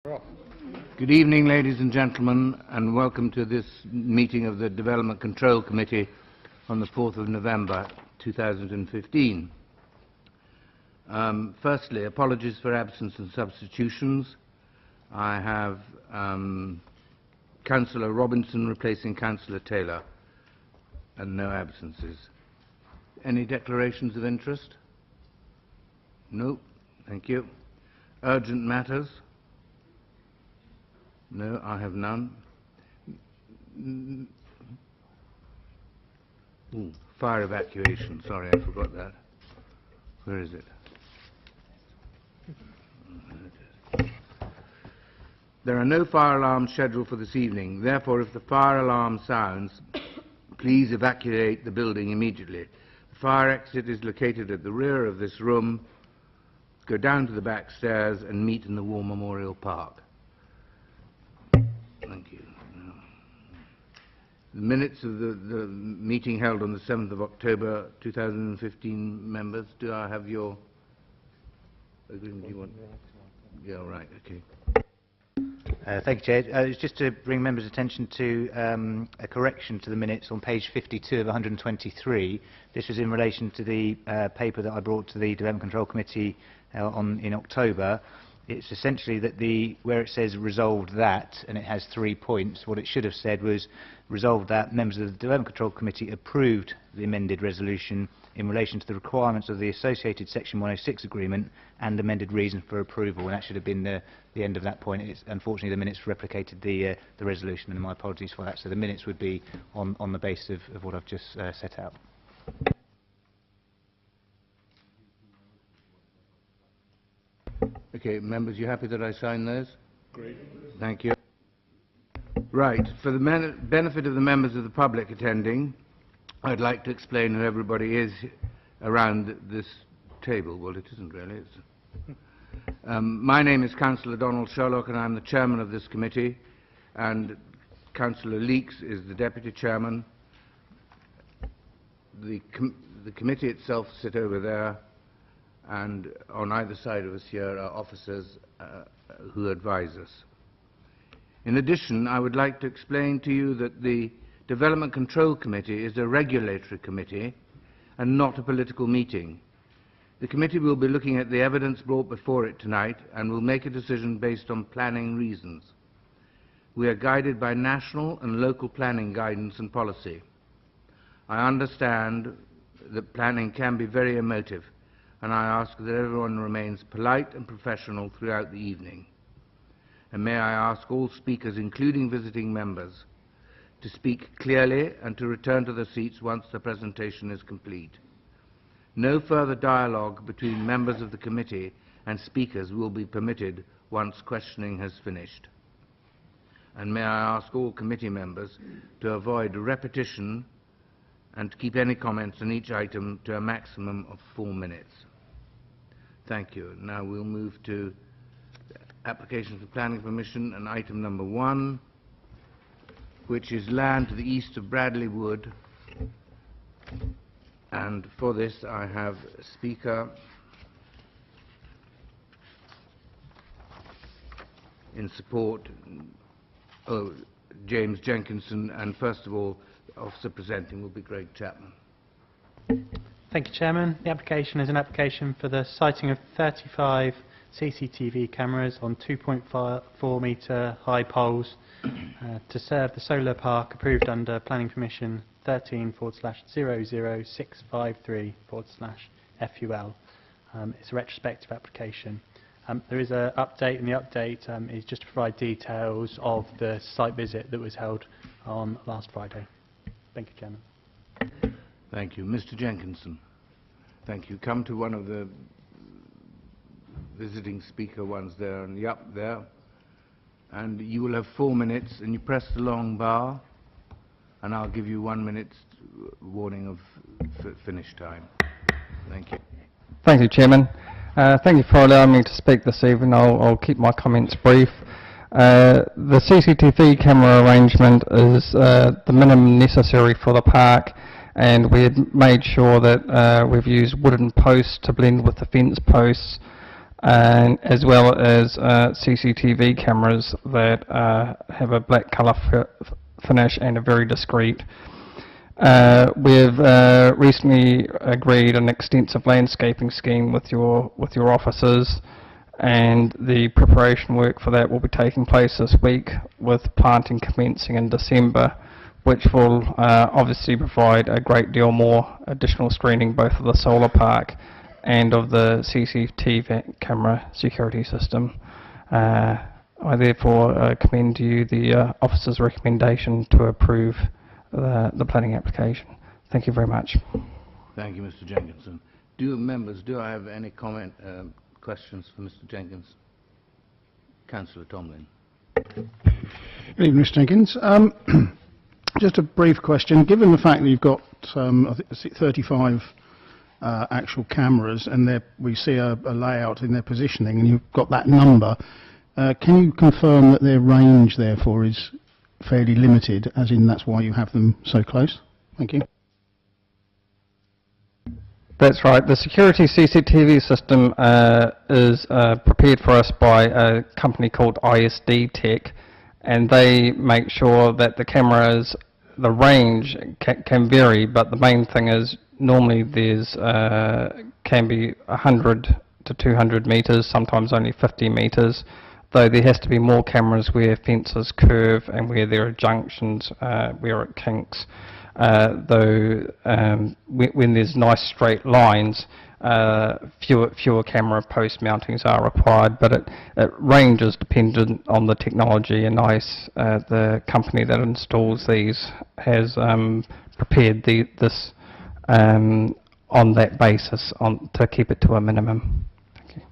Good evening, ladies and gentlemen, and welcome to this meeting of the Development Control Committee on the 4th of November 2015. Firstly, apologies for absence and substitutions. I have Councillor Robinson replacing Councillor Taylor, and no absences. Any declarations of interest? No, thank you. Urgent matters? No, I have none. Fire evacuation, sorry, I forgot that. Where is it? There are no fire alarms scheduled for this evening. Therefore, if the fire alarm sounds, please evacuate the building immediately. The fire exit is located at the rear of this room. Go down to the back stairs and meet in the War Memorial Park. Thank you. The minutes of the meeting held on the 7th of October 2015, members, do I have your agreement? Do you want? Yeah, right, okay. Thank you, Chair. It's just to bring members' attention to a correction to the minutes on page 52 of 123. This was in relation to the paper that I brought to the Development Control Committee in October. It's essentially that where it says resolved that, and it has 3 points, what it should have said was resolved that members of the Development Control Committee approved the amended resolution in relation to the requirements of the associated Section 106 agreement and amended reason for approval, and that should have been the end of that point. Unfortunately, the minutes replicated the resolution, and my apologies for that. So the minutes would be on the basis of what I've just set out. Okay, members, you happy that I sign those? Great. Thank you. Right, for the benefit of the members of the public attending, I'd like to explain who everybody is around this table. Well, it isn't really. My name is Councillor Donald Sherlock, and I'm the chairman of this committee, and Councillor Leeks is the deputy chairman. The committee itself sit over there, and on either side of us here are officers who advise us. In addition, I would like to explain to you that the Development Control Committee is a regulatory committee and not a political meeting. The committee will be looking at the evidence brought before it tonight and will make a decision based on planning reasons. We are guided by national and local planning guidance and policy. I understand that planning can be very emotive, and I ask that everyone remains polite and professional throughout the evening. And may I ask all speakers, including visiting members, to speak clearly and to return to their seats once the presentation is complete. No further dialogue between members of the committee and speakers will be permitted once questioning has finished. And may I ask all committee members to avoid repetition and to keep any comments on each item to a maximum of 4 minutes. Thank you. Now we'll move to application for planning permission and item number 1, which is land to the east of Bradley Wood. And for this I have a speaker in support, James Jenkinson, and first of all, the officer presenting will be Greg Chapman. Thank you, Chairman. The application is an application for the siting of 35 CCTV cameras on 2.4 metre high poles to serve the solar park approved under Planning Permission 13/00653/FUL. It's a retrospective application. There is an update, and the update is just to provide details of the site visit that was held on last Friday. Thank you, Chairman. Thank you. Mr. Jenkinson, thank you. Come to one of the visiting speaker ones there, and up there. And you will have 4 minutes, and you press the long bar, and I'll give you 1 minute's warning of finish time. Thank you. Thank you, Chairman. Thank you for allowing me to speak this evening. I'll keep my comments brief. The CCTV camera arrangement is the minimum necessary for the park, and we had made sure that we've used wooden posts to blend with the fence posts. and as well as CCTV cameras that have a black colour finish and are very discreet. We've recently agreed an extensive landscaping scheme with your officers, and the preparation work for that will be taking place this week, with planting commencing in December, which will obviously provide a great deal more additional screening both of the solar park and of the CCTV camera security system. I therefore commend to you the officer's recommendation to approve the planning application. Thank you very much. Thank you, Mr. Jenkinson. Members, do I have any questions for Mr. Jenkins? Councillor Tomlin. Good evening, Mr. Jenkins. Just a brief question. Given the fact that you've got I think 35 actual cameras, and we see a layout in their positioning, and you've got that number, can you confirm that their range, therefore, is fairly limited, as in that's why you have them so close? Thank you. That's right. The security CCTV system is prepared for us by a company called ISD Tech, and they make sure that the cameras, the range can vary, but the main thing is normally there's can be 100 to 200 metres, sometimes only 50 metres, though there has to be more cameras where fences curve and where there are junctions, where it kinks. Though when there's nice straight lines, fewer camera post mountings are required, but it ranges dependent on the technology, and the company that installs these has prepared this on that basis to keep it to a minimum. Thank you.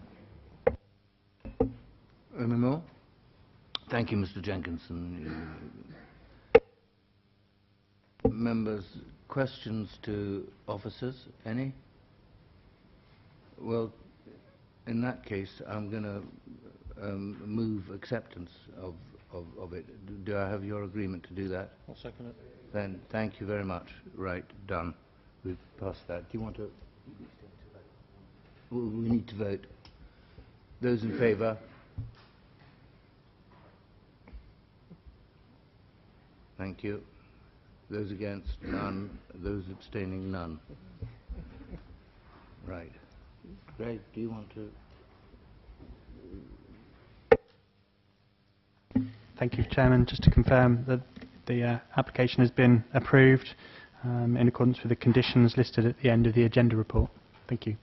Any more? Thank you, Mr. Jenkinson. Members, questions to officers? Any? Well, in that case, I'm going to move acceptance of it. Do I have your agreement to do that? I'll second it. Then thank you very much. Right, done. We've passed that. Do you want to? We need to vote. Those in favour? Thank you. Those against? None. Those abstaining? None. Right. Greg, do you want to? Thank you, Chairman. Just to confirm that the application has been approved in accordance with the conditions listed at the end of the agenda report. Thank you.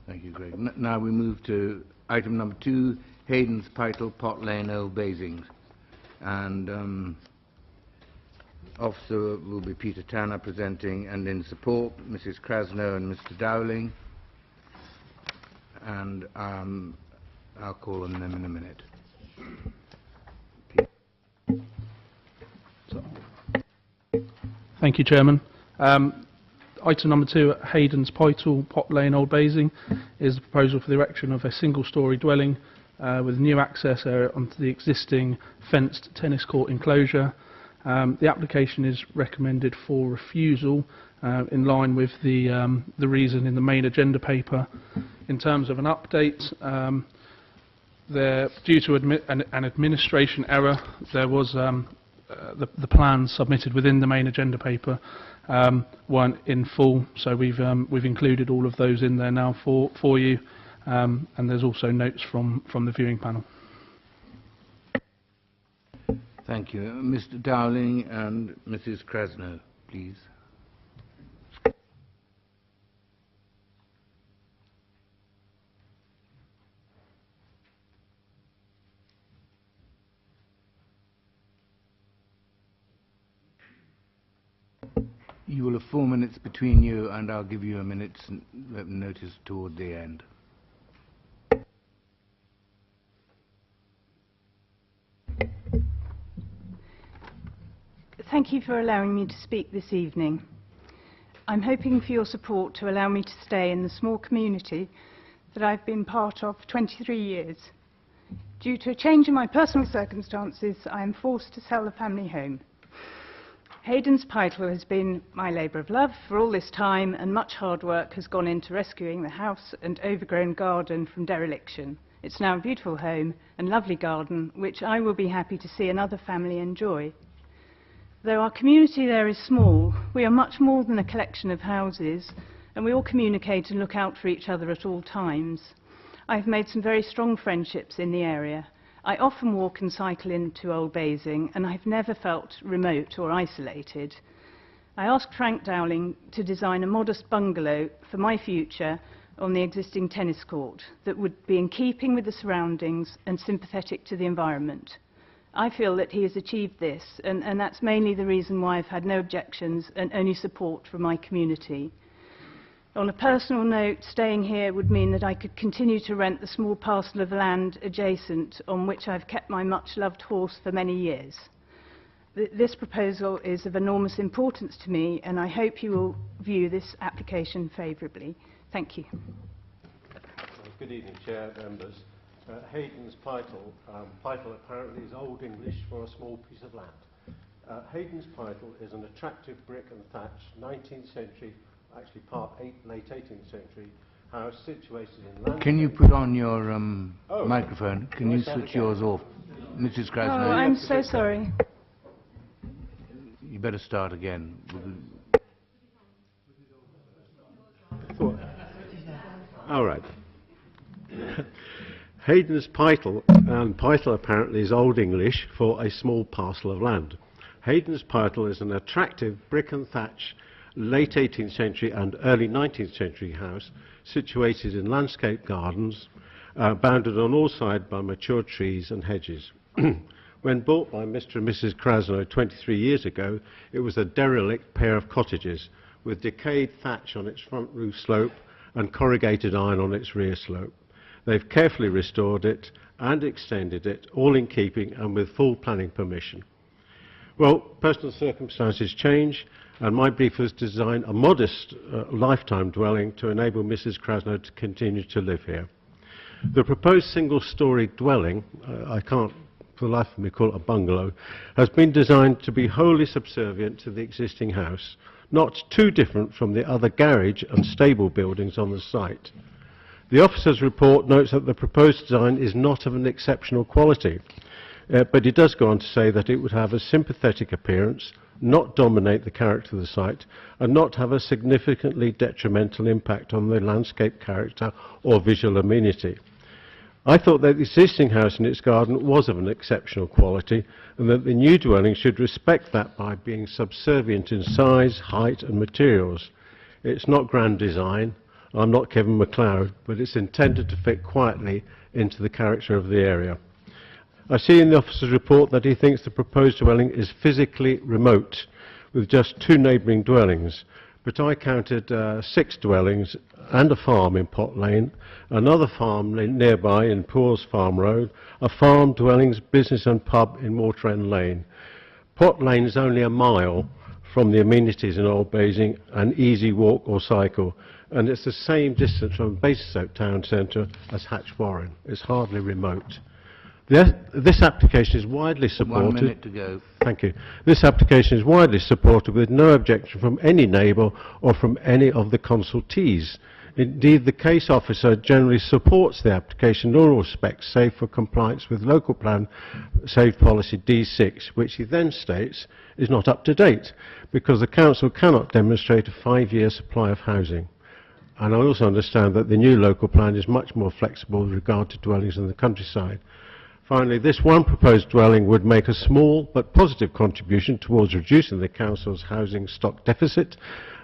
Thank you, Greg. Now we move to item number 2, Hayden's Pytle, Pot Lane, Old Basings. And officer will be Peter Tanner presenting, and in support, Mrs. Krasno and Mr. Dowling. And I'll call on them in a minute. Thank you, Chairman. Item number 2 at Hayden's Pytle, Pot Lane, Old Basing, is the proposal for the erection of a single-storey dwelling with new access area onto the existing fenced tennis court enclosure. The application is recommended for refusal in line with the reason in the main agenda paper. In terms of an update, due to an administration error, there was the plans submitted within the main agenda paper weren't in full, so we've included all of those in there now for you, and there's also notes from the viewing panel. Thank you. Mr. Dowling and Mrs. Krasno, please. You will have 4 minutes between you, and I'll give you a minute's notice toward the end. Thank you for allowing me to speak this evening. I'm hoping for your support to allow me to stay in the small community that I've been part of for 23 years. Due to a change in my personal circumstances, I am forced to sell the family home. Hayden's Pytle has been my labour of love for all this time, and much hard work has gone into rescuing the house and overgrown garden from dereliction. It's now a beautiful home and lovely garden, which I will be happy to see another family enjoy. Though our community there is small, we are much more than a collection of houses, and we all communicate and look out for each other at all times. I've made some very strong friendships in the area. I often walk and cycle into Old Basing, and I've never felt remote or isolated. I asked Frank Dowling to design a modest bungalow for my future on the existing tennis court that would be in keeping with the surroundings and sympathetic to the environment. I feel that he has achieved this, and that's mainly the reason why I've had no objections and only support from my community. On a personal note, staying here would mean that I could continue to rent the small parcel of land adjacent on which I've kept my much-loved horse for many years. This proposal is of enormous importance to me, and I hope you will view this application favourably. Thank you. Good evening, Chair, members. Hayden's Pytle. Pytle apparently is Old English for a small piece of land. Hayden's Pytle is an attractive brick and thatch 19th century, actually late 18th century house situated in Lancashire. Can you put on your microphone? Can you switch yours off? Mrs. Oh, Krasner, I'm so sorry. you better start again. All right. Hayden's Pytle, and Pytle apparently is Old English for a small parcel of land. Hayden's Pytle is an attractive brick and thatch late 18th century and early 19th century house situated in landscape gardens, bounded on all sides by mature trees and hedges. When bought by Mr. and Mrs. Krasno 23 years ago, it was a derelict pair of cottages with decayed thatch on its front roof slope and corrugated iron on its rear slope. They've carefully restored it and extended it, all in keeping and with full planning permission. Well, personal circumstances change, and my brief was to design a modest lifetime dwelling to enable Mrs. Krasno to continue to live here. The proposed single-storey dwelling, I can't for the life of me call it a bungalow, has been designed to be wholly subservient to the existing house, not too different from the other garage and stable buildings on the site. The officer's report notes that the proposed design is not of an exceptional quality, but it does go on to say that it would have a sympathetic appearance, not dominate the character of the site, and not have a significantly detrimental impact on the landscape character or visual amenity. I thought that the existing house and its garden was of an exceptional quality, and that the new dwelling should respect that by being subservient in size, height and materials. It's not grand design. I'm not Kevin MacLeod, but it's intended to fit quietly into the character of the area. I see in the officer's report that he thinks the proposed dwelling is physically remote, with just 2 neighbouring dwellings, but I counted 6 dwellings and a farm in Pot Lane, another farm nearby in Poors Farm Road, a farm, dwellings, business and pub in Water End Lane. Pot Lane is only a mile from the amenities in Old Basing, an easy walk or cycle, and it's the same distance from Basingstoke town centre as Hatch Warren. It's hardly remote. This application is widely supported. 1 minute to go. Thank you. This application is widely supported with no objection from any neighbour or from any of the consultees. Indeed, the case officer generally supports the application in all respects, save for compliance with local plan saved policy D6, which he then states is not up to date because the council cannot demonstrate a 5-year supply of housing. And I also understand that the new local plan is much more flexible with regard to dwellings in the countryside. Finally, this one proposed dwelling would make a small but positive contribution towards reducing the council's housing stock deficit,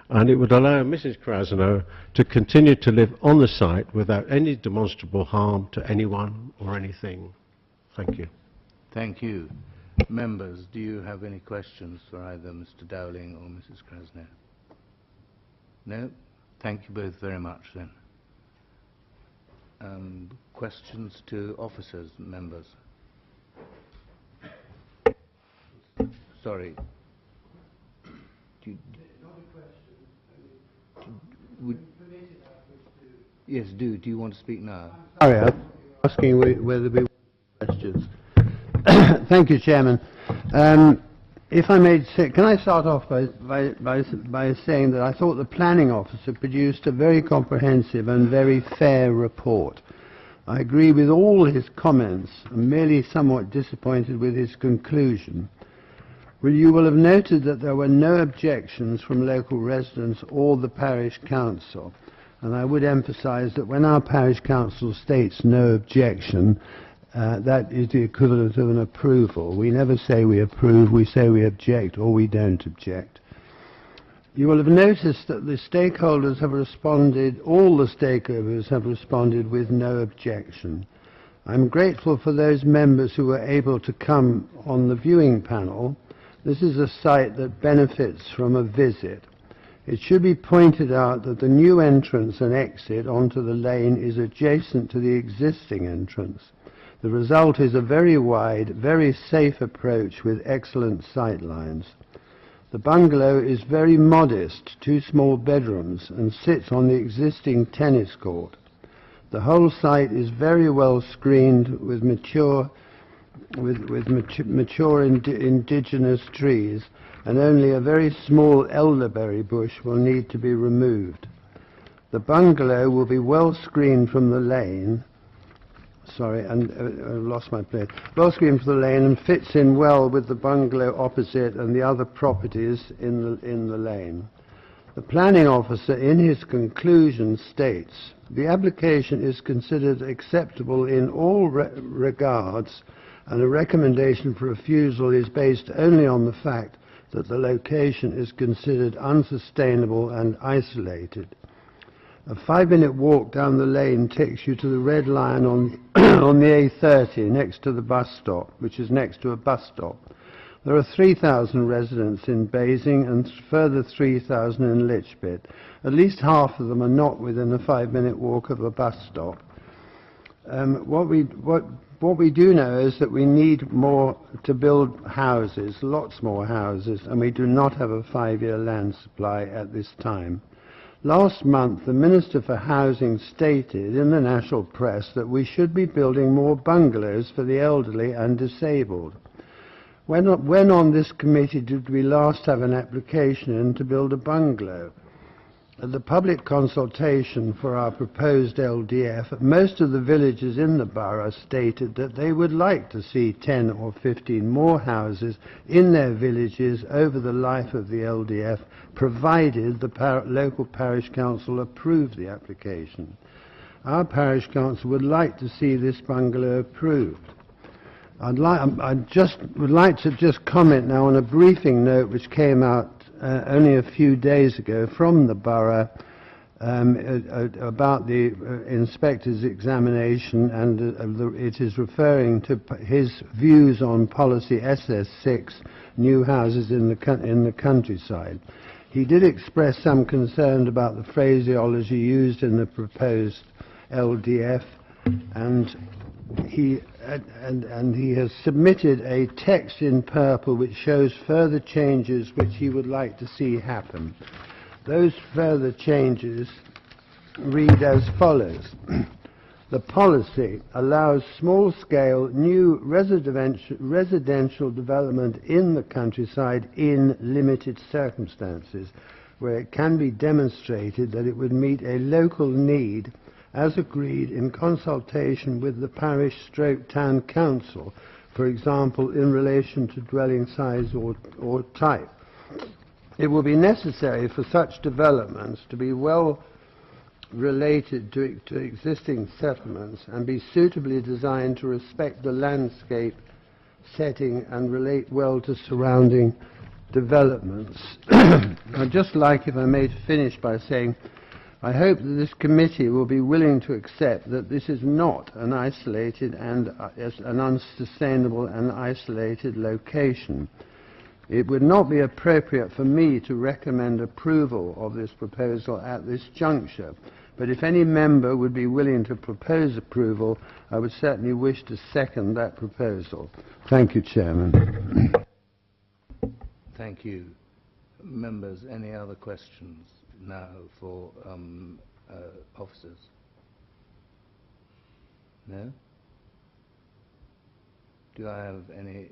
and it would allow Mrs. Krasno to continue to live on the site without any demonstrable harm to anyone or anything. Thank you. Thank you. Members, do you have any questions for either Mr. Dowling or Mrs. Krasno? No? Thank you both very much then. Questions to officers, members? Sorry. Yes, do you want to speak now? Sorry, I'm asking whether there be questions. Thank you, Chairman. If I may say, can I start off by saying that I thought the planning officer produced a very comprehensive and very fair report. I agree with all his comments. I'm merely somewhat disappointed with his conclusion. Well, you will have noted that there were no objections from local residents or the parish council. And I would emphasise that when our parish council states no objection, that is the equivalent of an approval. We never say we approve, we say we object or we don't object. You will have noticed that the stakeholders have responded, all the stakeholders have responded with no objection. I'm grateful for those members who were able to come on the viewing panel. This is a site that benefits from a visit. It should be pointed out that the new entrance and exit onto the lane is adjacent to the existing entrance. The result is a very wide, very safe approach with excellent sight lines. The bungalow is very modest, 2 small bedrooms, and sits on the existing tennis court. The whole site is very well screened with mature indigenous trees, and only a very small elderberry bush will need to be removed. The bungalow will be well screened from the lane. Sorry, and I lost my place. Well screened from the lane and fits in well with the bungalow opposite and the other properties in the lane. The planning officer, in his conclusion, states, the application is considered acceptable in all regards, and a recommendation for refusal is based only on the fact that the location is considered unsustainable and isolated. A 5-minute walk down the lane takes you to the Red Lion on, on the A30 next to the bus stop, which is next to a bus stop. There are 3,000 residents in Basing and further 3,000 in Lichbit. At least half of them are not within a 5-minute walk of a bus stop. What we do know is that we need more to build houses, lots more houses, and we do not have a 5-year land supply at this time. Last month, the Minister for Housing stated in the national press that we should be building more bungalows for the elderly and disabled. When on this committee did we last have an application in to build a bungalow? At the public consultation for our proposed LDF, most of the villages in the borough stated that they would like to see 10 or 15 more houses in their villages over the life of the LDF, provided the local parish council approved the application. Our parish council would like to see this bungalow approved. I would like to just comment now on a briefing note which came out only a few days ago from the borough about the inspector's examination, and it is referring to his views on policy SS6, new houses in the countryside. He did express some concern about the phraseology used in the proposed LDF, and he has submitted a text in purple which shows further changes which he would like to see happen. Those further changes read as follows. The policy allows small-scale new residential development in the countryside in limited circumstances, where it can be demonstrated that it would meet a local need as agreed in consultation with the parish/town council, for example, in relation to dwelling size or type. It will be necessary for such developments to be well related to existing settlements and be suitably designed to respect the landscape setting and relate well to surrounding developments. I'd just like, if I may, to finish by saying I hope that this committee will be willing to accept that this is not an isolated and an unsustainable and isolated location. It would not be appropriate for me to recommend approval of this proposal at this juncture, but if any member would be willing to propose approval, I would certainly wish to second that proposal. Thank you, Chairman. Thank you. Members, any other questions now for officers? No? Do I have any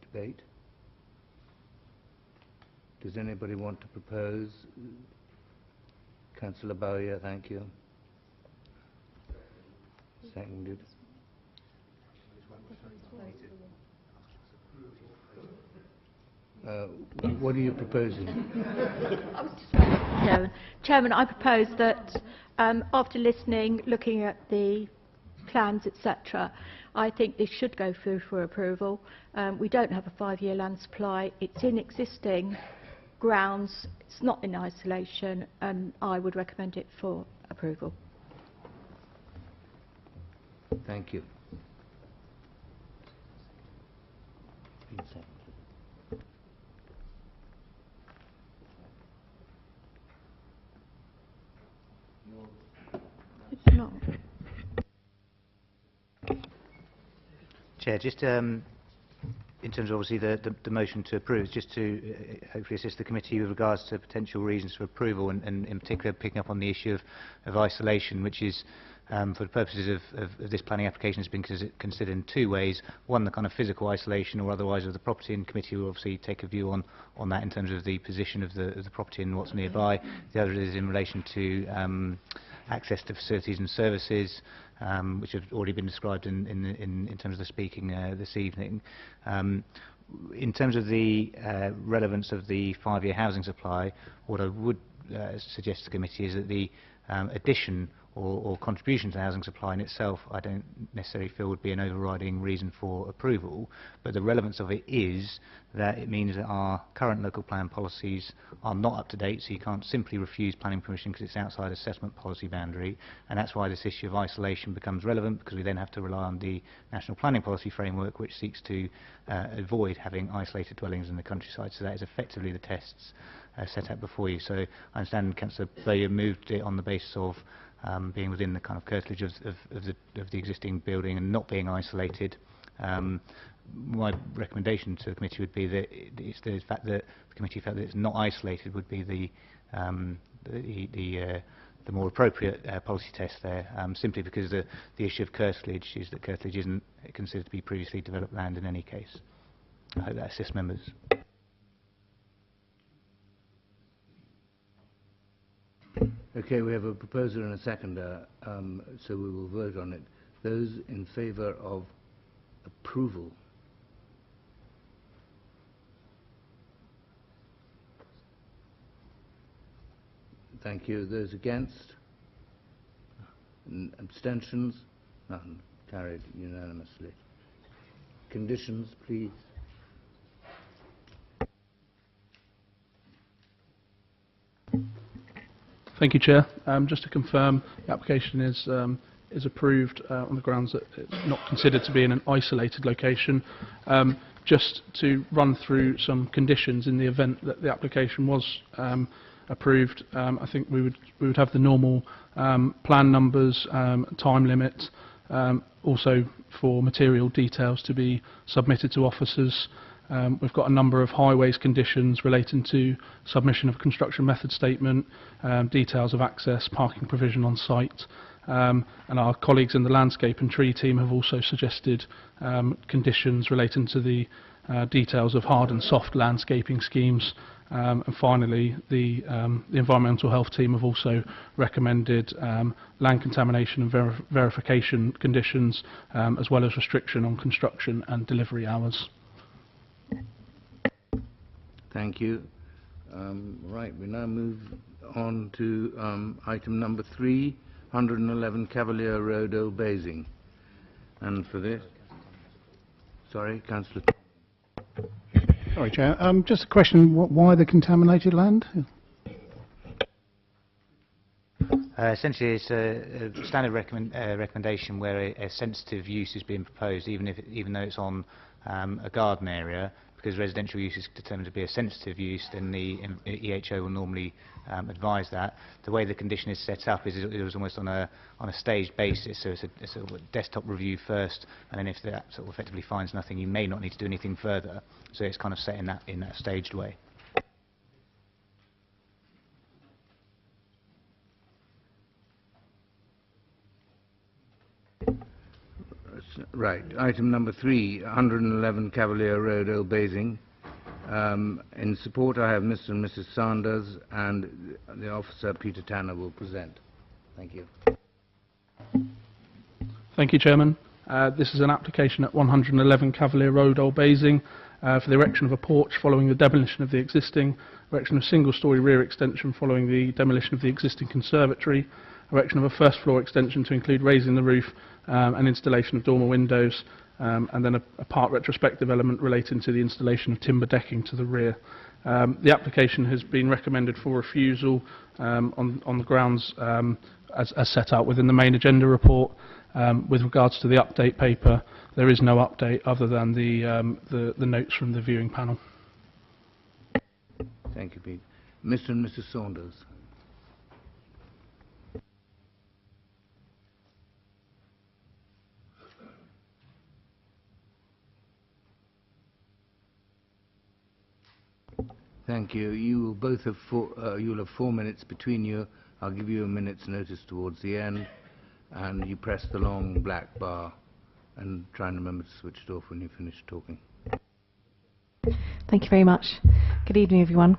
debate? Does anybody want to propose? Councillor Bowyer, thank you. Seconded. What are you proposing? I was just Chairman, I propose that after listening, looking at the plans, etc., I think this should go through for approval. We don't have a 5-year land supply. It's in existing grounds. It's not in isolation, and I would recommend it for approval. Thank you. It's not. Chair, just in terms of obviously the motion to approve, just to hopefully assist the committee with regards to potential reasons for approval, and in particular picking up on the issue of isolation, which is for the purposes of this planning application has been considered in two ways. One, the kind of physical isolation or otherwise of the property, and committee will obviously take a view on that in terms of the position of the property and what's nearby. The other is in relation to access to facilities and services, which have already been described in terms of the speaking this evening. In terms of the relevance of the 5-year housing supply, what I would suggest to the committee is that the addition or contribution to the housing supply in itself I don't necessarily feel would be an overriding reason for approval, but the relevance of it is that it means that our current local plan policies are not up to date, so you can't simply refuse planning permission because it's outside assessment policy boundary, and that's why this issue of isolation becomes relevant, because we then have to rely on the national planning policy framework, which seeks to avoid having isolated dwellings in the countryside. So that is effectively the tests set out before you. So I understand Councillor Bowyer moved it on the basis of being within the kind of curtilage of the existing building and not being isolated. My recommendation to the committee would be that it's the fact that the committee felt that it's not isolated would be the more appropriate policy test there, simply because the issue of curtilage is that curtilage isn't considered to be previously developed land in any case. I hope that assists members. Okay, we have a proposer and a seconder, so we will vote on it. Those in favour of approval? Thank you. Those against? Abstentions? None. Carried unanimously. Conditions, please. Thank you, Chair. Just to confirm, the application is approved on the grounds that it's not considered to be in an isolated location. Just to run through some conditions in the event that the application was approved, I think we would have the normal plan numbers, time limit, also for material details to be submitted to officers. We've got a number of highways conditions relating to submission of a construction method statement, details of access, parking provision on site, and our colleagues in the landscape and tree team have also suggested conditions relating to the details of hard and soft landscaping schemes. And finally, the environmental health team have also recommended land contamination and verification conditions, as well as restriction on construction and delivery hours. Thank you. Right, we now move on to item number 3, 111 Cavalier Road, Old Basing. And for this, sorry, Councillor. Sorry, Chair. Just a question, why the contaminated land? Essentially, it's a standard recommendation where a sensitive use is being proposed, even though it's on a garden area. Because residential use is determined to be a sensitive use, then the EHO will normally advise that. The way the condition is set up is it was almost on a staged basis, so it's a desktop review first, and then if that sort of effectively finds nothing, you may not need to do anything further. So it's kind of set in that staged way. Right, item number 3, 111 Cavalier Road, Old Basing. In support, I have Mr. and Mrs. Sanders, and the officer, Peter Tanner, will present. Thank you. Thank you, Chairman. This is an application at 111 Cavalier Road, Old Basing, for the erection of a porch following the demolition of the existing, erection of single-storey rear extension following the demolition of the existing conservatory, erection of a first-floor extension to include raising the roof and installation of dormer windows, and then a part retrospective element relating to the installation of timber decking to the rear. The application has been recommended for refusal on the grounds as set out within the main agenda report. With regards to the update paper, there is no update other than the notes from the viewing panel. Thank you, Pete. Mr. and Mrs. Saunders. Thank you. You will both have you'll have 4 minutes between you. I'll give you a minute's notice towards the end, and you press the long black bar and try and remember to switch it off when you finish talking. Thank you very much. Good evening, everyone.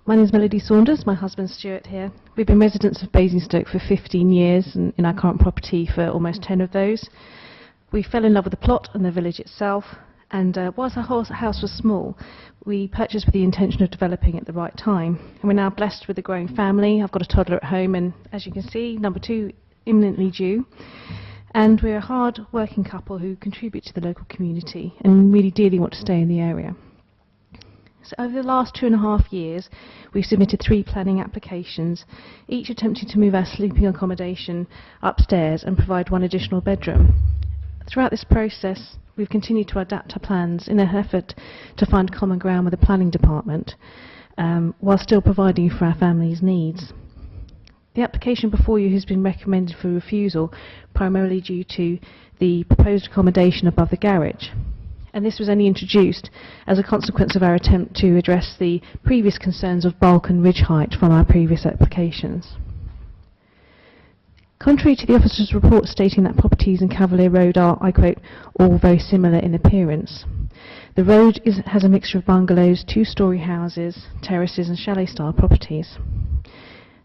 My name is Melody Saunders, my husband Stuart here. We've been residents of Basingstoke for 15 years and in our current property for almost 10 of those. We fell in love with the plot and the village itself, and whilst our house was small, we purchased with the intention of developing at the right time. And we're now blessed with a growing family. I've got a toddler at home, and as you can see, number 2 imminently due. And we're a hard-working couple who contribute to the local community and really dearly want to stay in the area. So over the last 2.5 years, we've submitted 3 planning applications, each attempting to move our sleeping accommodation upstairs and provide 1 additional bedroom. Throughout this process, we've continued to adapt our plans in an effort to find common ground with the planning department, while still providing for our family's needs. The application before you has been recommended for refusal, primarily due to the proposed accommodation above the garage. And this was only introduced as a consequence of our attempt to address the previous concerns of bulk and ridge height from our previous applications. Contrary to the officer's report stating that properties in Cavalier Road are, I quote, all very similar in appearance, the road has a mixture of bungalows, 2-storey houses, terraces and chalet-style properties.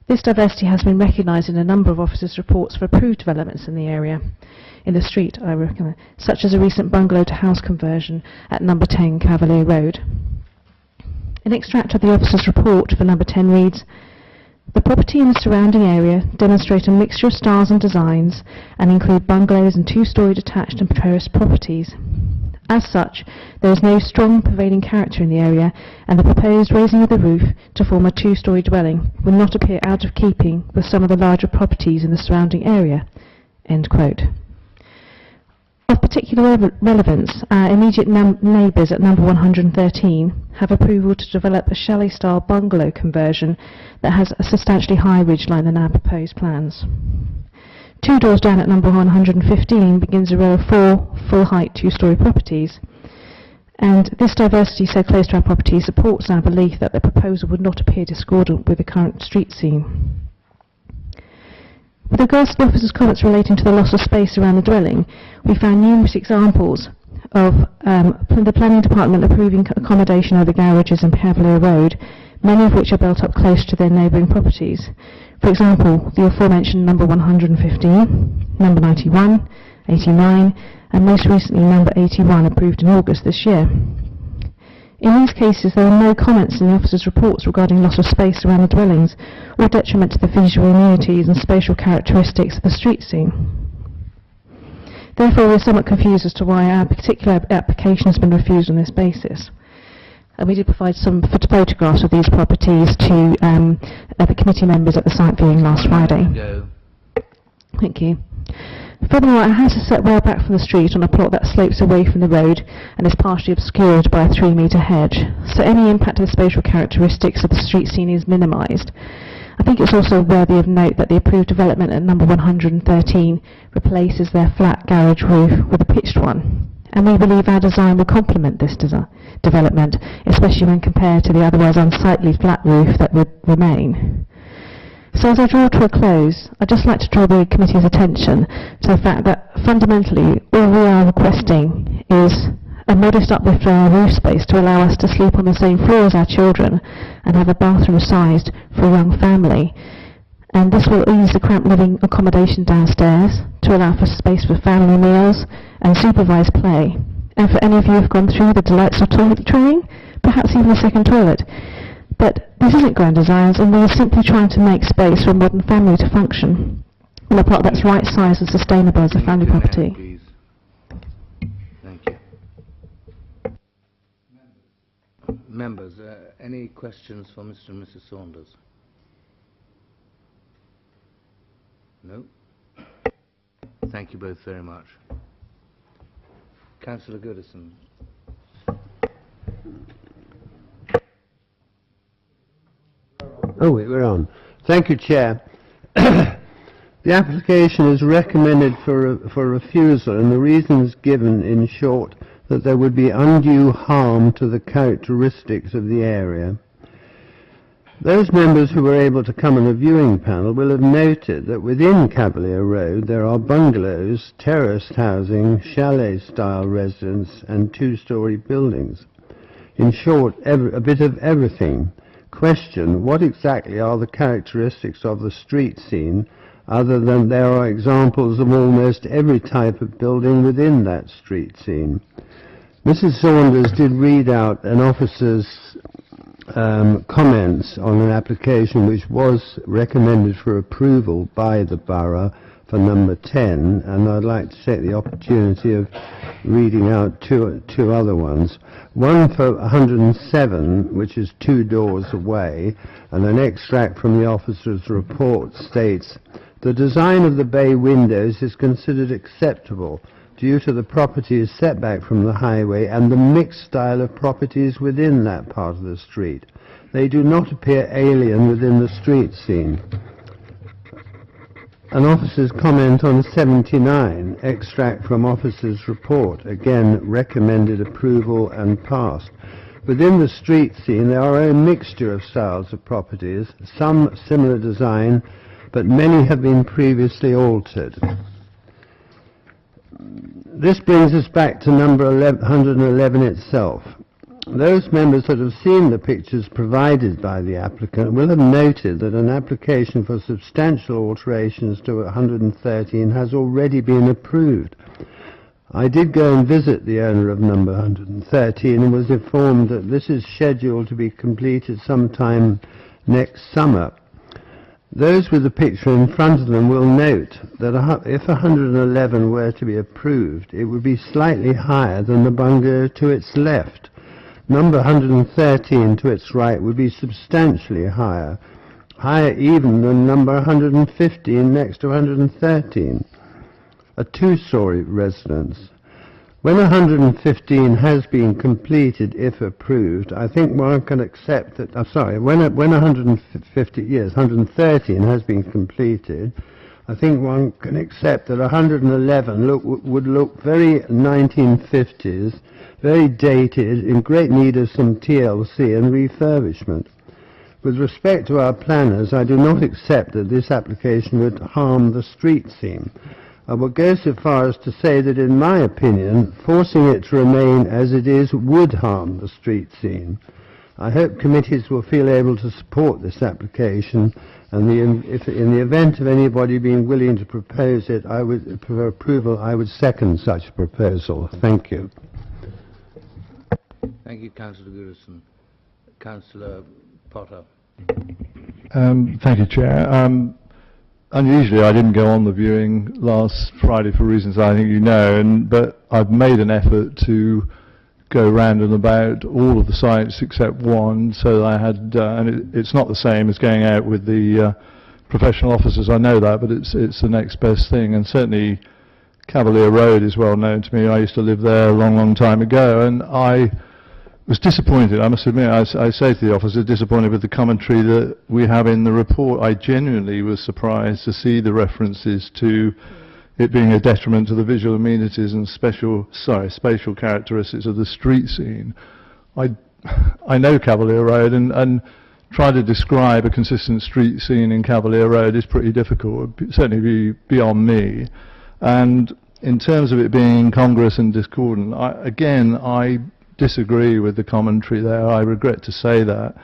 This diversity has been recognised in a number of officers' reports for approved developments in the area, in the street, I recommend, such as a recent bungalow to house conversion at number 10 Cavalier Road. An extract of the officer's report for number 10 reads, "The property and the surrounding area demonstrate a mixture of styles and designs and include bungalows and 2-storey detached and terraced properties. As such, there is no strong prevailing character in the area, and the proposed raising of the roof to form a 2-storey dwelling will not appear out of keeping with some of the larger properties in the surrounding area." End quote. Of particular relevance, our immediate neighbours at number 113 have approval to develop a chalet-style bungalow conversion that has a substantially higher ridgeline than our proposed plans. 2 doors down at number 115 begins a row of 4 full-height 2-storey properties. And this diversity so close to our property supports our belief that the proposal would not appear discordant with the current street scene. With regards to the officer's comments relating to the loss of space around the dwelling, we found numerous examples of the planning department approving accommodation over garages and Cavalier Road, many of which are built up close to their neighbouring properties. For example, the aforementioned number 115, number 91, 89, and most recently number 81 approved in August this year. In these cases, there are no comments in the officer's reports regarding loss of space around the dwellings or detriment to the visual amenities and spatial characteristics of the street scene. Therefore, we are somewhat confused as to why our particular application has been refused on this basis. And we did provide some photographs of these properties to the committee members at the site viewing last Friday. Thank you. Furthermore, our house is set well back from the street on a plot that slopes away from the road and is partially obscured by a 3-metre hedge, so any impact to the spatial characteristics of the street scene is minimised. I think it's also worthy of note that the approved development at number 113 replaces their flat garage roof with a pitched one, and we believe our design will complement this development, especially when compared to the otherwise unsightly flat roof that would remain. So as I draw to a close, I'd just like to draw the committee's attention to the fact that fundamentally all we are requesting is a modest uplift for our roof space to allow us to sleep on the same floor as our children and have a bathroom sized for a young family. And this will ease the cramped living accommodation downstairs to allow for space for family meals and supervised play. And for any of you who have gone through the delights of toilet training, perhaps even a second toilet. But this isn't grand designs, and we're simply trying to make space for a modern family to function in a plot that's right sized and sustainable as a family property. Please. Thank you. Members, any questions for Mr. and Mrs. Saunders? No? Thank you both very much. Councillor Goodison. Oh, wait, we're on. Thank you, Chair. The application is recommended for refusal, and the reasons given, in short, that there would be undue harm to the characteristics of the area. Those members who were able to come on the viewing panel will have noted that within Cavalier Road there are bungalows, terraced housing, chalet-style residences and two-storey buildings. In short, a bit of everything. Question, what exactly are the characteristics of the street scene, other than there are examples of almost every type of building within that street scene? Mrs. Saunders did read out an officer's comments on an application which was recommended for approval by the borough for number 10, and I'd like to take the opportunity of reading out two other ones. One for 107, which is 2 doors away, and an extract from the officer's report states, "The design of the bay windows is considered acceptable due to the property's setback from the highway and the mixed style of properties within that part of the street. They do not appear alien within the street scene." An officer's comment on 79, extract from officer's report, again recommended approval and passed. Within the street scene there are a mixture of styles of properties, some similar design, but many have been previously altered. This brings us back to number 111 itself. Those members that have seen the pictures provided by the applicant will have noted that an application for substantial alterations to 113 has already been approved. I did go and visit the owner of number 113 and was informed that this is scheduled to be completed sometime next summer. Those with the picture in front of them will note that if 111 were to be approved, it would be slightly higher than the bungalow to its left. Number 113 to its right would be substantially higher, higher even than number 115 next to 113, a 2-storey residence. When 115 has been completed, if approved, I think one can accept that, when 113 has been completed, I think one can accept that 111 would look very 1950s, very dated, in great need of some TLC and refurbishment. With respect to our planners, I do not accept that this application would harm the street scene. I will go so far as to say that, in my opinion, forcing it to remain as it is would harm the street scene. I hope committees will feel able to support this application, and if in the event of anybody being willing to propose it, for approval, I would second such a proposal. Thank you. Thank you, Councillor Goodison. Councillor Potter. Thank you, Chair. Unusually, I didn't go on the viewing last Friday for reasons I think you know, but I've made an effort to go round and about all of the sites except one, so that I had, and it's not the same as going out with the professional officers, I know that, but it's the next best thing, and certainly Cavalier Road is well known to me. I used to live there a long time ago, and I was disappointed, I must admit. I say to the officer, disappointed with the commentary that we have in the report. I genuinely was surprised to see the references to it being a detriment to the visual amenities and spatial characteristics of the street scene. I know Cavalier Road, and trying to describe a consistent street scene in Cavalier Road is pretty difficult. It would certainly be beyond me. And in terms of it being incongruous and discordant, I disagree with the commentary there. I regret to say that.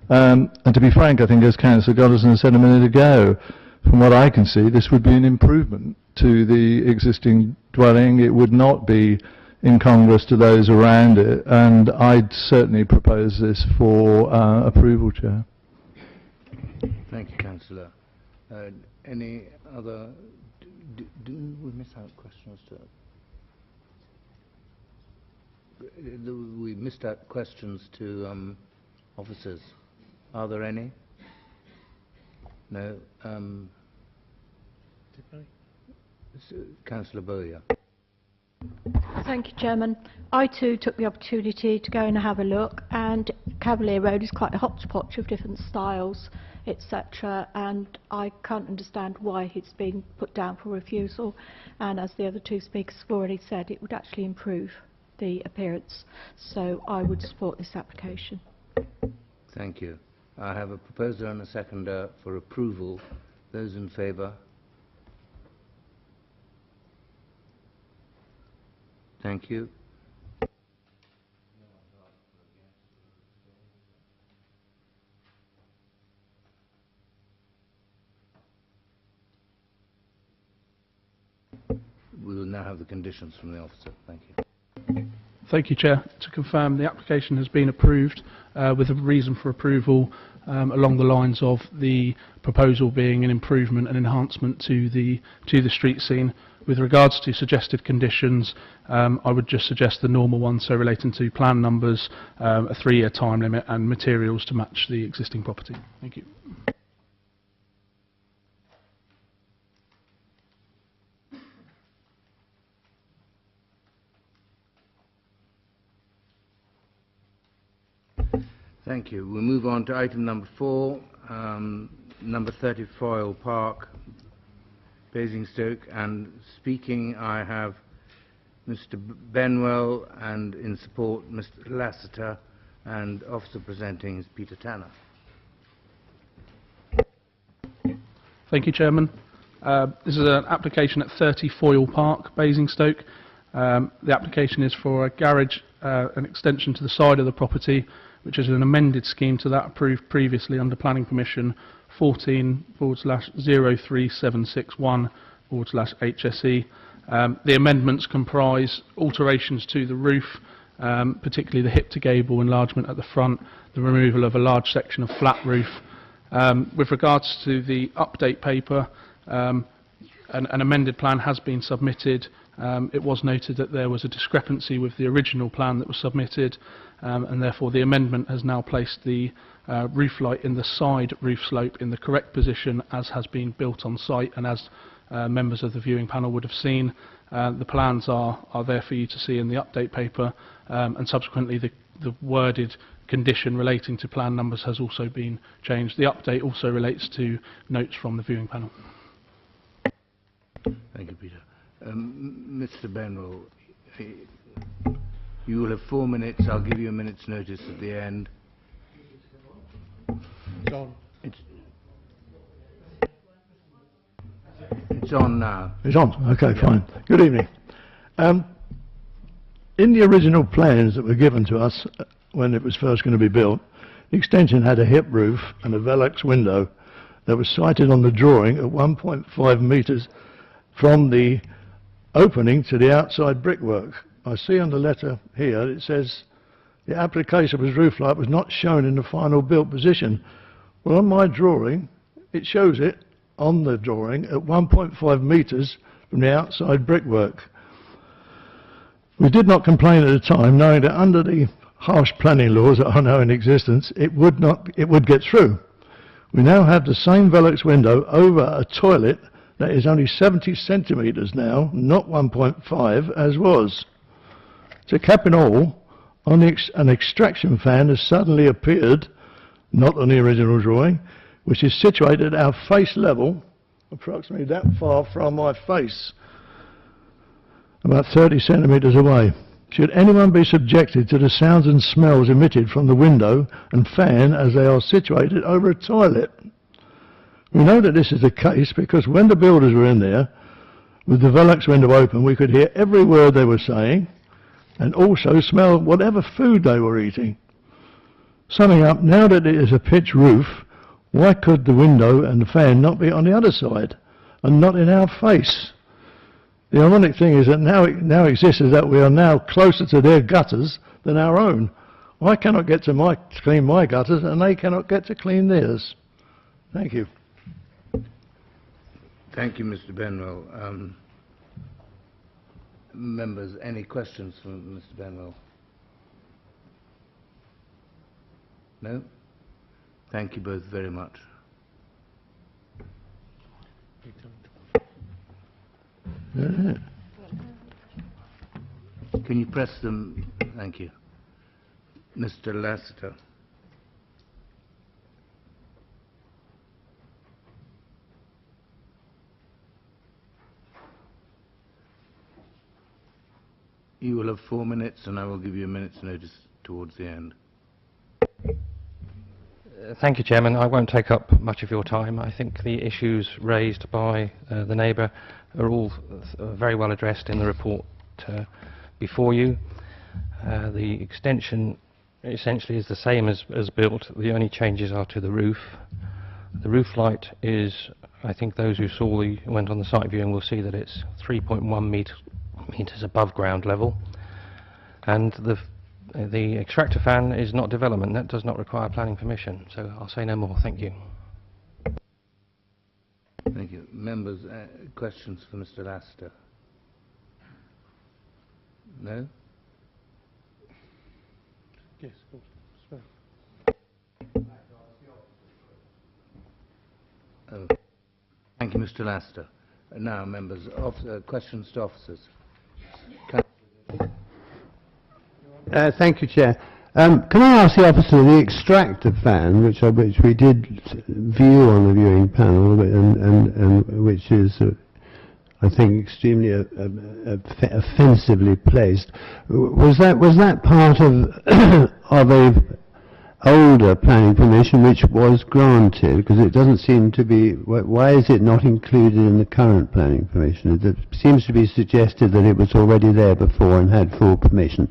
And to be frank, I think, as Councillor Goddison said a minute ago, from what I can see, this would be an improvement to the existing dwelling. It would not be incongruous to those around it, and I'd certainly propose this for approval, Chair. Thank you, Councillor. Any other... Do we miss out questions to... We missed out questions to officers. Are there any? No. Councillor Bowyer. Thank you, Chairman. I too took the opportunity to go and have a look, and Cavalier Road is quite a hodgepodge of different styles, etc., and I can't understand why it's been put down for refusal, and as the other two speakers have already said, it would actually improve the appearance, so I would support this application. Thank you. I have a proposer and a seconder for approval. Those in favour? Thank you. We will now have the conditions from the officer. Thank you. Thank you, Chair. To confirm, the application has been approved with a reason for approval along the lines of the proposal being an improvement and enhancement to the street scene. With regards to suggested conditions, I would just suggest the normal ones, so relating to plan numbers, a 3-year time limit, and materials to match the existing property. Thank you. Thank you. We'll move on to item number 4, number 30 Foyle Park, Basingstoke, and speaking I have Mr. Benwell, and in support Mr. Lassiter, and officer presenting is Peter Tanner. Thank you, Chairman. This is an application at 30 Foyle Park, Basingstoke. The application is for a garage, an extension to the side of the property, which is an amended scheme to that approved previously under Planning Permission 14/03761/HSE. The amendments comprise alterations to the roof, particularly the hip to gable enlargement at the front, the removal of a large section of flat roof. With regards to the update paper, an amended plan has been submitted. It was noted that there was a discrepancy with the original plan that was submitted, and therefore the amendment has now placed the roof light in the side roof slope in the correct position as has been built on site, and as members of the viewing panel would have seen. The plans are there for you to see in the update paper, and subsequently the worded condition relating to plan numbers has also been changed. The update also relates to notes from the viewing panel. Thank you, Peter. Mr. Benwell, you will have 4 minutes. I'll give you a minute's notice at the end. It's on now. It's on. Okay, yeah. Fine. Good evening. In the original plans that were given to us when it was first going to be built, the extension had a hip roof and a Velux window that was sited on the drawing at 1.5 metres from the opening to the outside brickwork. I see on the letter here it says the application of his roof light was not shown in the final built position. Well, on my drawing, it shows it on the drawing at 1.5 metres from the outside brickwork. We did not complain at the time, knowing that under the harsh planning laws that are now in existence, it would get through. We now have the same Velux window over a toilet that is only 70 centimetres now, not 1.5 as was. To cap it all, an extraction fan has suddenly appeared, not on the original drawing, which is situated at our face level, approximately that far from my face, about 30 centimetres away. Should anyone be subjected to the sounds and smells emitted from the window and fan as they are situated over a toilet? We know that this is the case because when the builders were in there, With the Velux window open, we could hear every word they were saying and also smell whatever food they were eating. Summing up, now that it is a pitch roof, why could the window and the fan not be on the other side and not in our face? The ironic thing is that now it exists is that we are now closer to their gutters than our own. I cannot get to clean my gutters and they cannot get to clean theirs. Thank you. Thank you, Mr. Benwell. Members, any questions from Mr. Benwell? No? Thank you both very much. Can you press them? Thank you. Mr. Lassiter. You will have 4 minutes, and I will give you a minute's notice towards the end. Thank you, Chairman. I won't take up much of your time. I think the issues raised by the neighbour are all very well addressed in the report before you. The extension essentially is the same as built. The only changes are to the roof. The roof light is, I think those who went on the site viewing will see that it's 3.1 metres above ground level, and the extractor fan is not development. That does not require planning permission, so I'll say no more. Thank you. Thank you. Members, questions for Mr. Lassiter? No? Yes, of course. Oh. Thank you, Mr. Lassiter. Now, members, questions to officers. Thank you, Chair. Can I ask the officer, the extractor fan, which we did view on the viewing panel, and which is, I think, extremely offensively placed, was that part of a older planning permission which was granted? Because it doesn't seem to be. Why is it not included in the current planning permission? It seems to be suggested that it was already there before and had full permission.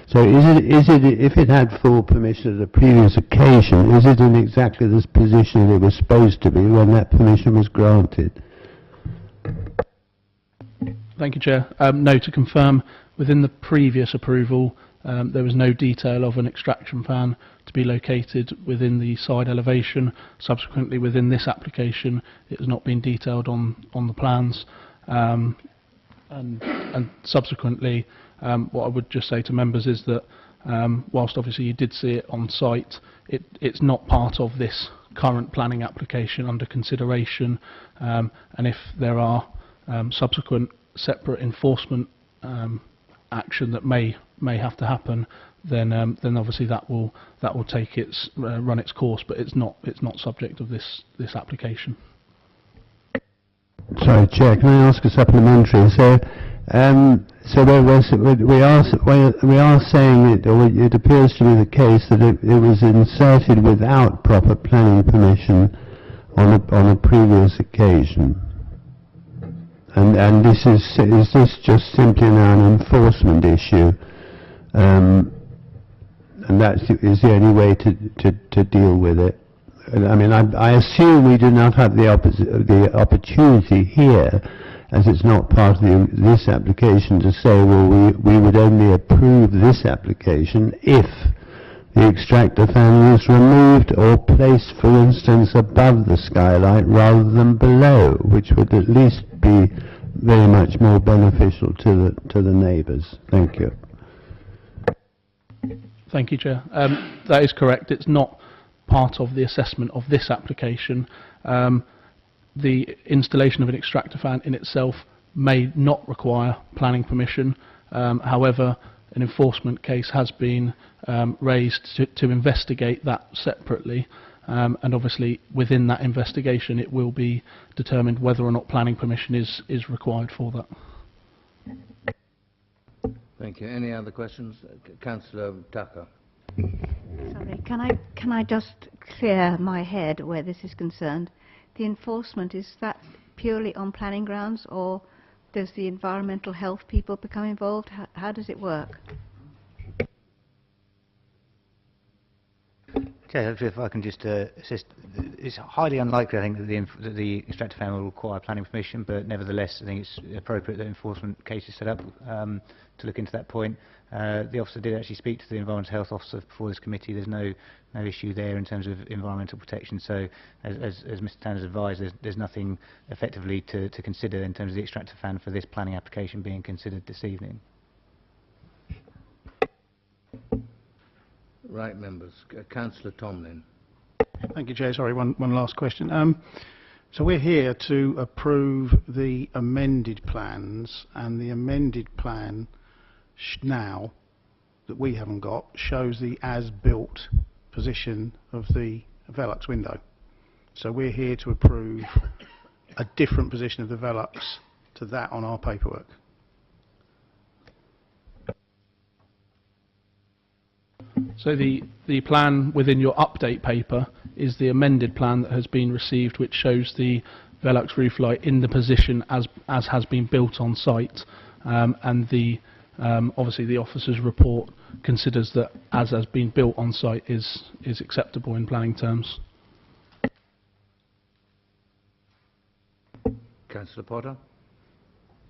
So if it had full permission at a previous occasion, is it in exactly this position that it was supposed to be when that permission was granted? Thank you, Chair. No, to confirm, within the previous approval, there was no detail of an extraction fan to be located within the side elevation. Subsequently, within this application, it has not been detailed on the plans. And subsequently, what I would just say to members is that whilst obviously you did see it on site, it's not part of this current planning application under consideration, and if there are subsequent separate enforcement action that may have to happen, then obviously that will take its run its course, but it's not subject of this application. Sorry, Chair, can I ask a supplementary? So we are saying it, or it appears to be the case that it was inserted without proper planning permission on a previous occasion. And is this just simply now an enforcement issue? And that is the only way to deal with it. I mean, I assume we do not have the opportunity here, as it's not part of this application, to say, well, we would only approve this application if the extractor fan was removed or placed, for instance, above the skylight rather than below, which would at least be very much more beneficial to the neighbours. Thank you. Thank you, Chair. That is correct. It's not part of the assessment of this application. The installation of an extractor fan in itself may not require planning permission. However, an enforcement case has been raised to investigate that separately, and obviously within that investigation it will be determined whether or not planning permission is required for that. Thank you. Any other questions? Councillor Tucker. Sorry, can I just clear my head where this is concerned? The enforcement, is that purely on planning grounds, or Does the environmental health people become involved? How does it work? Okay, if I can just assist. It's highly unlikely, I think, that the extractor fan will require planning permission, but nevertheless, I think it's appropriate that enforcement case is set up to look into that point. The officer did actually speak to the environmental health officer before this committee. There's no issue there in terms of environmental protection. So, as Mr. Tanner's advised, there's nothing effectively to consider in terms of the extractor fan for this planning application being considered this evening. Right, members. Councillor Tomlin. Thank you, Chair. Sorry, one last question. So we're here to approve the amended plans, and the amended plan now that we haven't got shows the as-built position of the Velux window. So we're here to approve a different position of the Velux to that on our paperwork. So the plan within your update paper is the amended plan that has been received, which shows the Velux roof light in the position as has been built on site, and obviously the officer's report considers that as has been built on site is acceptable in planning terms. Councillor Potter.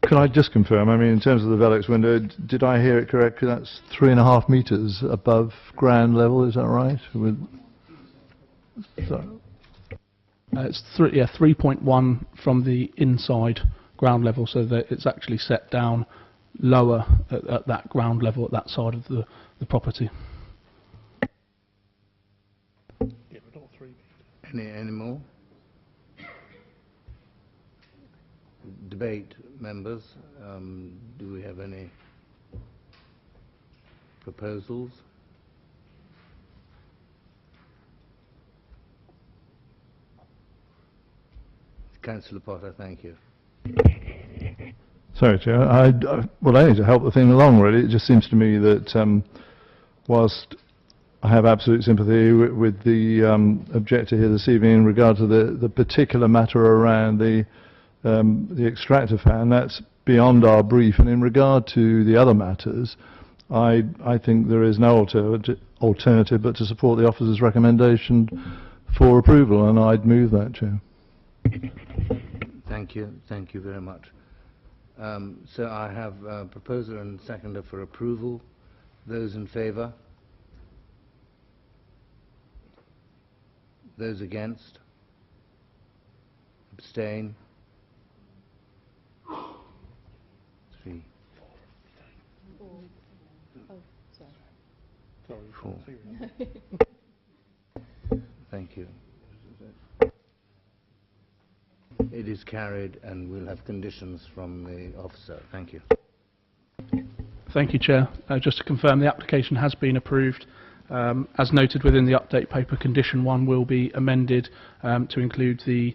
Can I just confirm, I mean, in terms of the Velux window, did I hear it correctly? That's 3.5 metres above ground level, is that right? It's 3.1 from the inside ground level, so that it's actually set down lower at that ground level, at that side of the property. Any more? Debate, members. Do we have any proposals? Councillor Potter, thank you. Sorry, Chair. Well, only to help the thing along, really. It just seems to me that whilst I have absolute sympathy with the objector here this evening in regard to the particular matter around the extractor fan, that's beyond our brief, and in regard to the other matters, I think there is no alternative but to support the officer's recommendation for approval, and I'd move that, Chair. Thank you very much. So I have a proposer and seconder for approval. Those in favour? Those against? Abstain? 3. 4. Thank you. It is carried, and we'll have conditions from the officer. Thank you. Thank you, Chair. Just to confirm, the application has been approved. As noted within the update paper, condition 1 will be amended to include the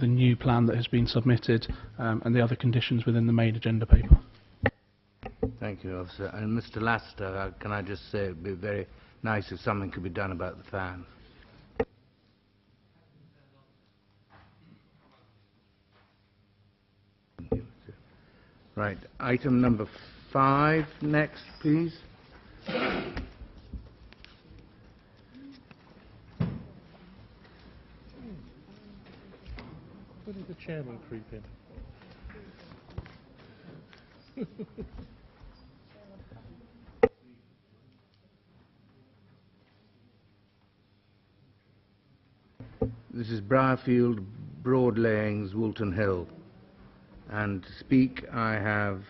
new plan that has been submitted and the other conditions within the main agenda paper. Thank you, officer. And Mr. Laster, can I just say it would be very nice if something could be done about the fan. Right, item number 5 next, please. Where did the chairman creep in? This is Briarfield, Broad Layings, Woolton Hill. And to speak, I have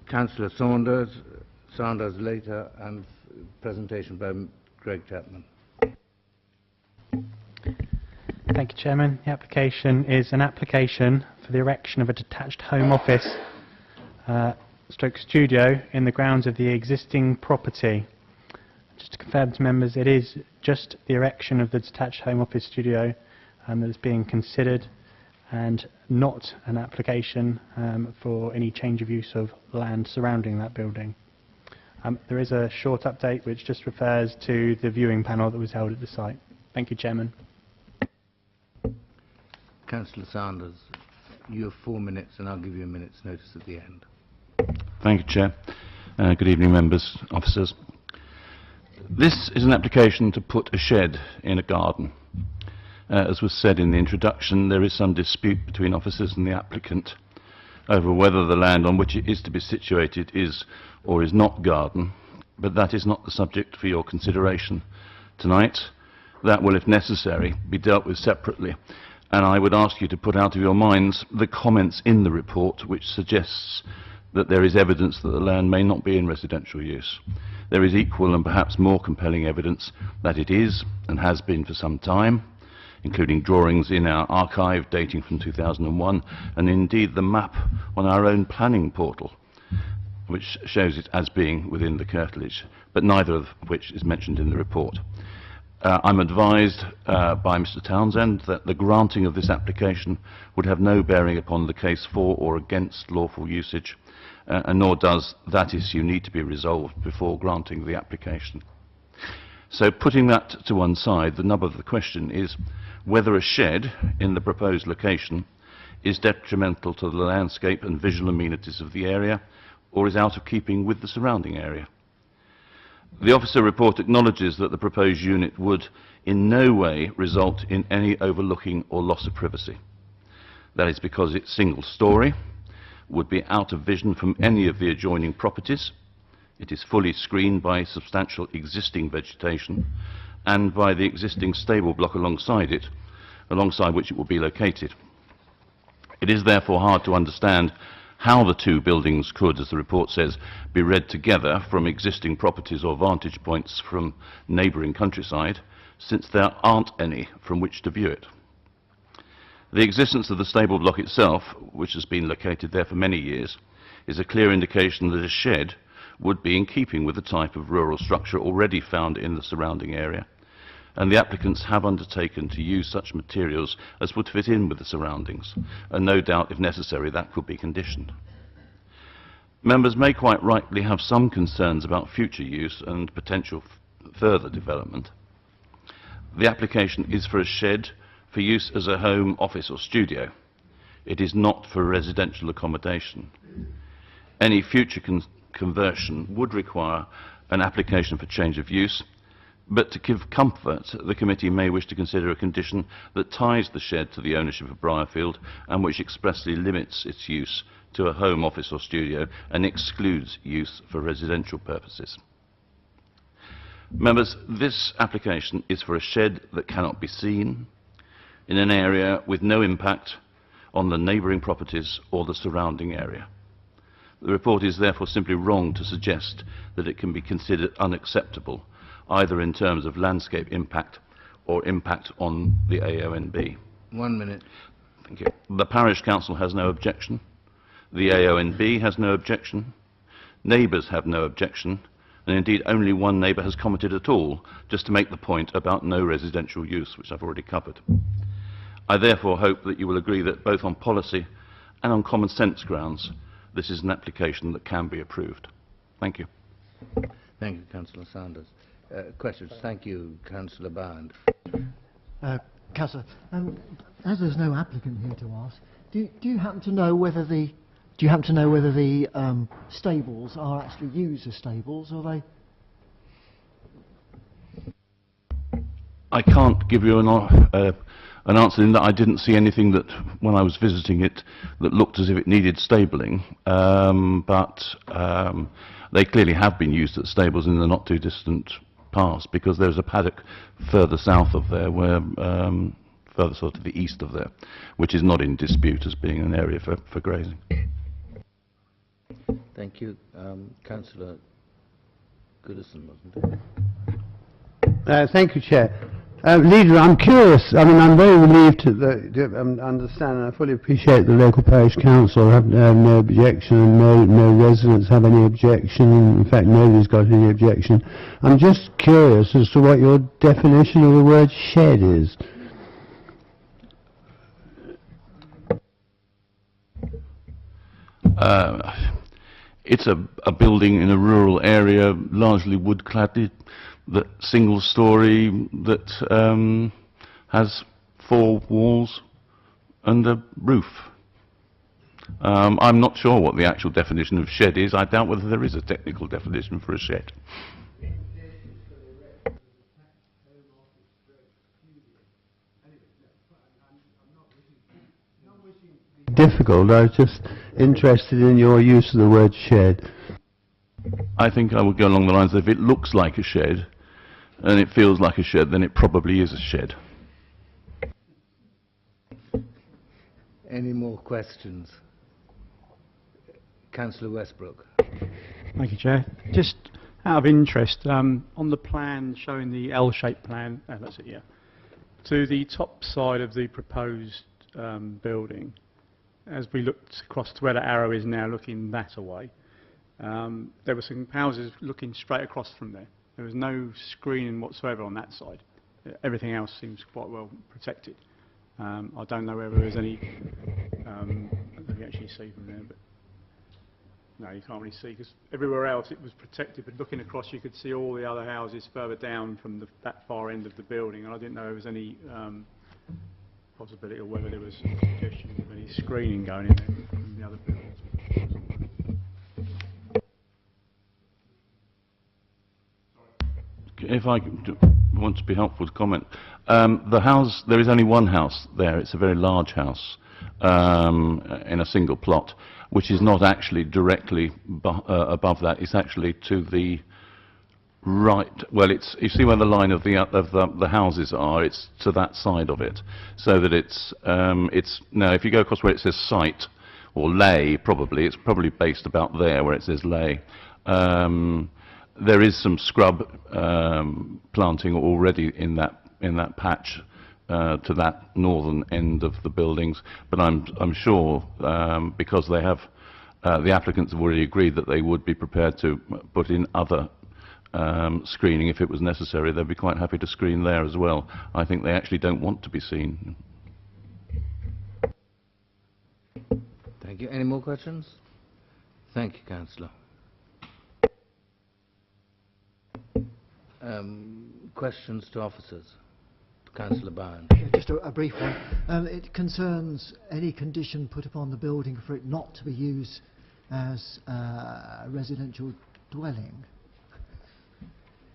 Councillor Saunders later, and presentation by Greg Chapman. Thank you, Chairman. The application is an application for the erection of a detached home office stroke studio in the grounds of the existing property. Just to confirm to members, it is just the erection of the detached home office studio that is being considered, and not an application for any change of use of land surrounding that building. There is a short update which just refers to the viewing panel that was held at the site. Thank you, Chairman. Councillor Sanders, you have 4 minutes and I'll give you a minute's notice at the end. Thank you, Chair. Good evening, members, officers. This is an application to put a shed in a garden. As was said in the introduction, there is some dispute between officers and the applicant over whether the land on which it is to be situated is or is not garden, but that is not the subject for your consideration tonight. That will, if necessary, be dealt with separately, and I would ask you to put out of your minds the comments in the report which suggests that there is evidence that the land may not be in residential use. There is equal and perhaps more compelling evidence that it is and has been for some time, including drawings in our archive dating from 2001, and indeed the map on our own planning portal, which shows it as being within the curtilage, but neither of which is mentioned in the report. I'm advised by Mr. Townsend that the granting of this application would have no bearing upon the case for or against lawful usage, and nor does that issue need to be resolved before granting the application. So putting that to one side, the nub of the question is whether a shed in the proposed location is detrimental to the landscape and visual amenities of the area, or is out of keeping with the surrounding area. The officer report acknowledges that the proposed unit would in no way result in any overlooking or loss of privacy. That is because it's single-storey, would be out of vision from any of the adjoining properties. It is fully screened by substantial existing vegetation and by the existing stable block alongside it, alongside which it will be located. It is therefore hard to understand how the two buildings could, as the report says, be read together from existing properties or vantage points from neighbouring countryside, since there aren't any from which to view it. The existence of the stable block itself, which has been located there for many years, is a clear indication that a shed would be in keeping with the type of rural structure already found in the surrounding area, and the applicants have undertaken to use such materials as would fit in with the surroundings, and no doubt, if necessary, that could be conditioned. Members may quite rightly have some concerns about future use and potential further development. The application is for a shed for use as a home, office or studio. It is not for residential accommodation. Any future conversion would require an application for change of use, but to give comfort, the committee may wish to consider a condition that ties the shed to the ownership of Briarfield and which expressly limits its use to a home, office or studio and excludes use for residential purposes. Members, this application is for a shed that cannot be seen in an area with no impact on the neighbouring properties or the surrounding area. The report is therefore simply wrong to suggest that it can be considered unacceptable, either in terms of landscape impact or impact on the AONB. 1 minute. Thank you. The Parish Council has no objection. The AONB has no objection. Neighbours have no objection. And indeed only one neighbour has commented at all, just to make the point about no residential use, which I've already covered. I therefore hope that you will agree that both on policy and on common sense grounds, this is an application that can be approved. Thank you. Thank you, Councillor Sanders. Questions? Thank you, Councillor Band. Councillor, as there's no applicant here to ask, do you happen to know whether the stables are actually used as stables, or they? I can't give you an answer in that I didn't see anything that, when I was visiting it, that looked as if it needed stabling, but they clearly have been used at stables in the not too distant past, because there's a paddock further south of there, where further sort of to the east of there, which is not in dispute as being an area for grazing. Thank you. Councillor Goodison, wasn't it? Thank you, Chair. Leader, I'm curious. I mean, I'm very relieved to understand, and I fully appreciate the local parish council have no objection, and no residents have any objection. In fact, nobody's got any objection. I'm just curious as to what your definition of the word shed is. It's a building in a rural area, largely wood-cladded, that single story that has 4 walls and a roof. I'm not sure what the actual definition of shed is. I doubt whether there is a technical definition for a shed. Difficult. I was just interested in your use of the word shed. I think I would go along the lines that if it looks like a shed and it feels like a shed, then it probably is a shed. Any more questions? Councillor Westbrook. Thank you, Chair. Just out of interest, on the plan showing the L-shaped plan, that's it, yeah, to the top side of the proposed building, as we looked across to where the arrow is now looking that away, there were some houses looking straight across from there. There was no screening whatsoever on that side. Everything else seems quite well protected. I don't know whether there's any, I don't know if you actually see from there, but no, you can't really see because everywhere else it was protected, but looking across you could see all the other houses further down from that far end of the building, and I didn't know there was any possibility or whether there was a suggestion of any screening going in there from the other buildings. If I want to be helpful to comment, the house, there is only one house there. It's a very large house in a single plot, which is not actually directly above that. It's actually to the right. Well, it's, you see where the line of the houses are. It's to that side of it, so that it's now if you go across where it says site or lay, probably it's probably based about there where it says lay. There is some scrub planting already in that patch to that northern end of the buildings, but I'm sure because they have the applicants have already agreed that they would be prepared to put in other screening if it was necessary. They'd be quite happy to screen there as well. I think they actually don't want to be seen. Thank you. Any more questions? Thank you, Councillor. Questions to officers? Councillor Byrne. Just a brief one. It concerns any condition put upon the building for it not to be used as a residential dwelling.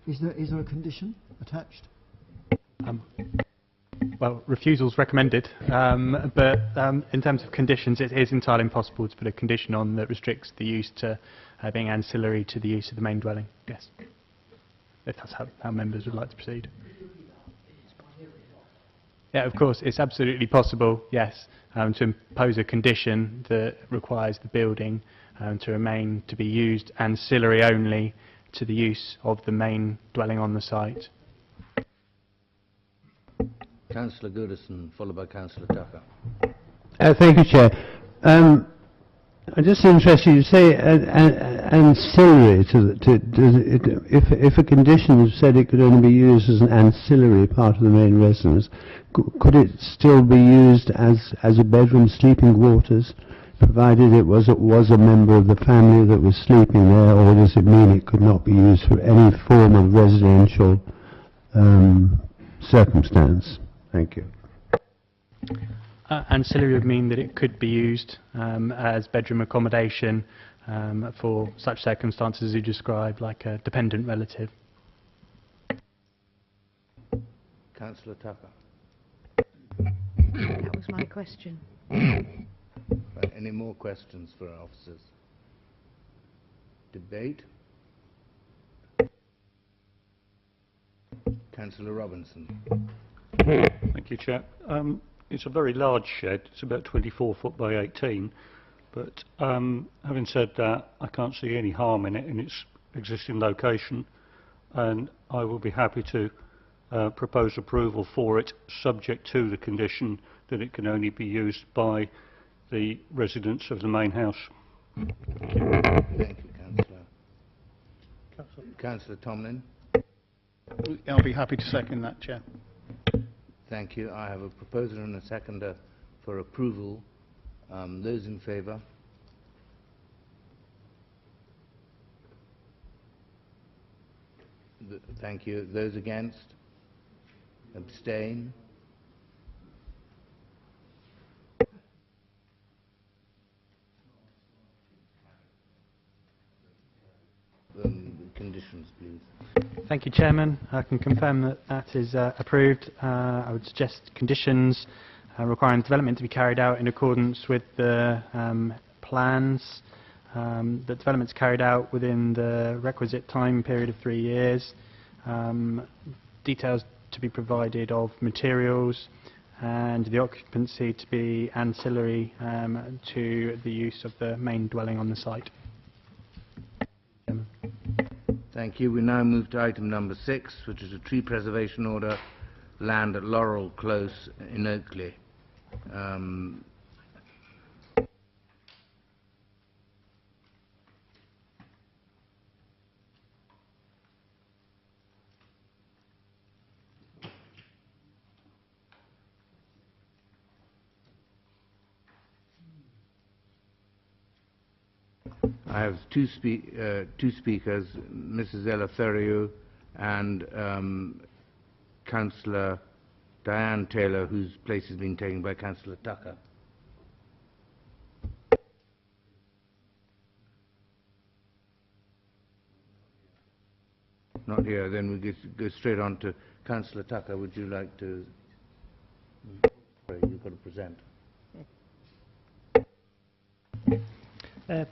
Is there a condition attached? Well, refusal's recommended, but in terms of conditions, it is entirely impossible to put a condition on that restricts the use to being ancillary to the use of the main dwelling. Yes, if that's how members would like to proceed. Yeah, of course, it's absolutely possible, yes, to impose a condition that requires the building to be used ancillary only to the use of the main dwelling on the site. Councillor Goodison, followed by Councillor Tucker. Thank you, Chair. I'm just interested, you say ancillary if a condition said it could only be used as an ancillary part of the main residence, could it still be used as a bedroom, sleeping quarters, provided it was a member of the family that was sleeping there, or does it mean it could not be used for any form of residential circumstance? Thank you. Ancillary would mean that it could be used as bedroom accommodation for such circumstances as you described, like a dependent relative. Councillor Tucker. That was my question. Right, any more questions for our officers? Debate? Councillor Robinson. Thank you, Chair. It's a very large shed. It's about 24 foot by 18. But having said that, I can't see any harm in it in its existing location, and I will be happy to propose approval for it, subject to the condition that it can only be used by the residents of the main house. Thank you, Councillor. Councillor Tomlin. I'll be happy to second that, Chair. Thank you. I have a proposer and a seconder for approval. Those in favour? Thank you. Those against? Abstain? Conditions, please. Thank you, Chairman. I can confirm that that is approved. I would suggest conditions requiring development to be carried out in accordance with the plans. The development's carried out within the requisite time period of 3 years. Details to be provided of materials and the occupancy to be ancillary to the use of the main dwelling on the site. Thank you. We now move to item number 6, which is a tree preservation order, land at Laurel Close in Oakley. I have two speakers, Mrs. Eleftheriou and Councillor Diane Taylor, whose place is being taken by Councillor Tucker. Not here. Then we go straight on to Councillor Tucker. Would you like to? Sorry, you've got to present.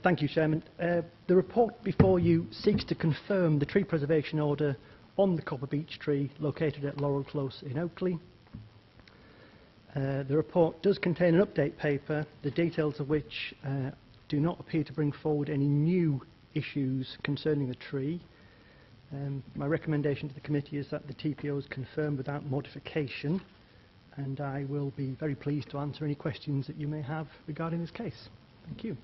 Thank you, Chairman. The report before you seeks to confirm the tree preservation order on the copper beech tree located at Laurel Close in Oakley. The report does contain an update paper, the details of which do not appear to bring forward any new issues concerning the tree. My recommendation to the committee is that the TPO is confirmed without modification, and I will be very pleased to answer any questions that you may have regarding this case. Thank you.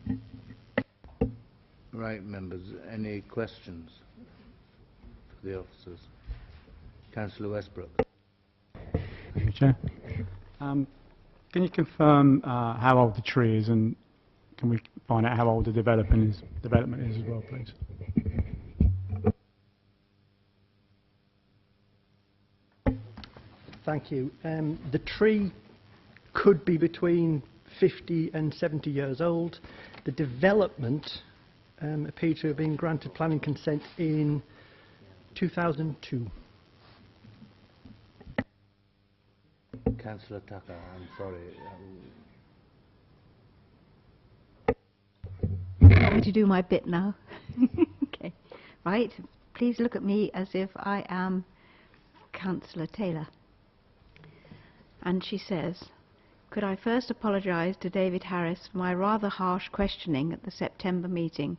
Right, members. Any questions for the officers? Councillor Westbrook. Thank you, Chair. Can you confirm how old the tree is, and can we find out how old the development is as well, please? Thank you. The tree could be between 50 and 70 years old. The development appeared to have been granted planning consent in 2002. Councillor Tucker, I'm sorry. You want me to do my bit now? Okay. Right. Please look at me as if I am Councillor Taylor. And she says, could I first apologise to David Harris for my rather harsh questioning at the September meeting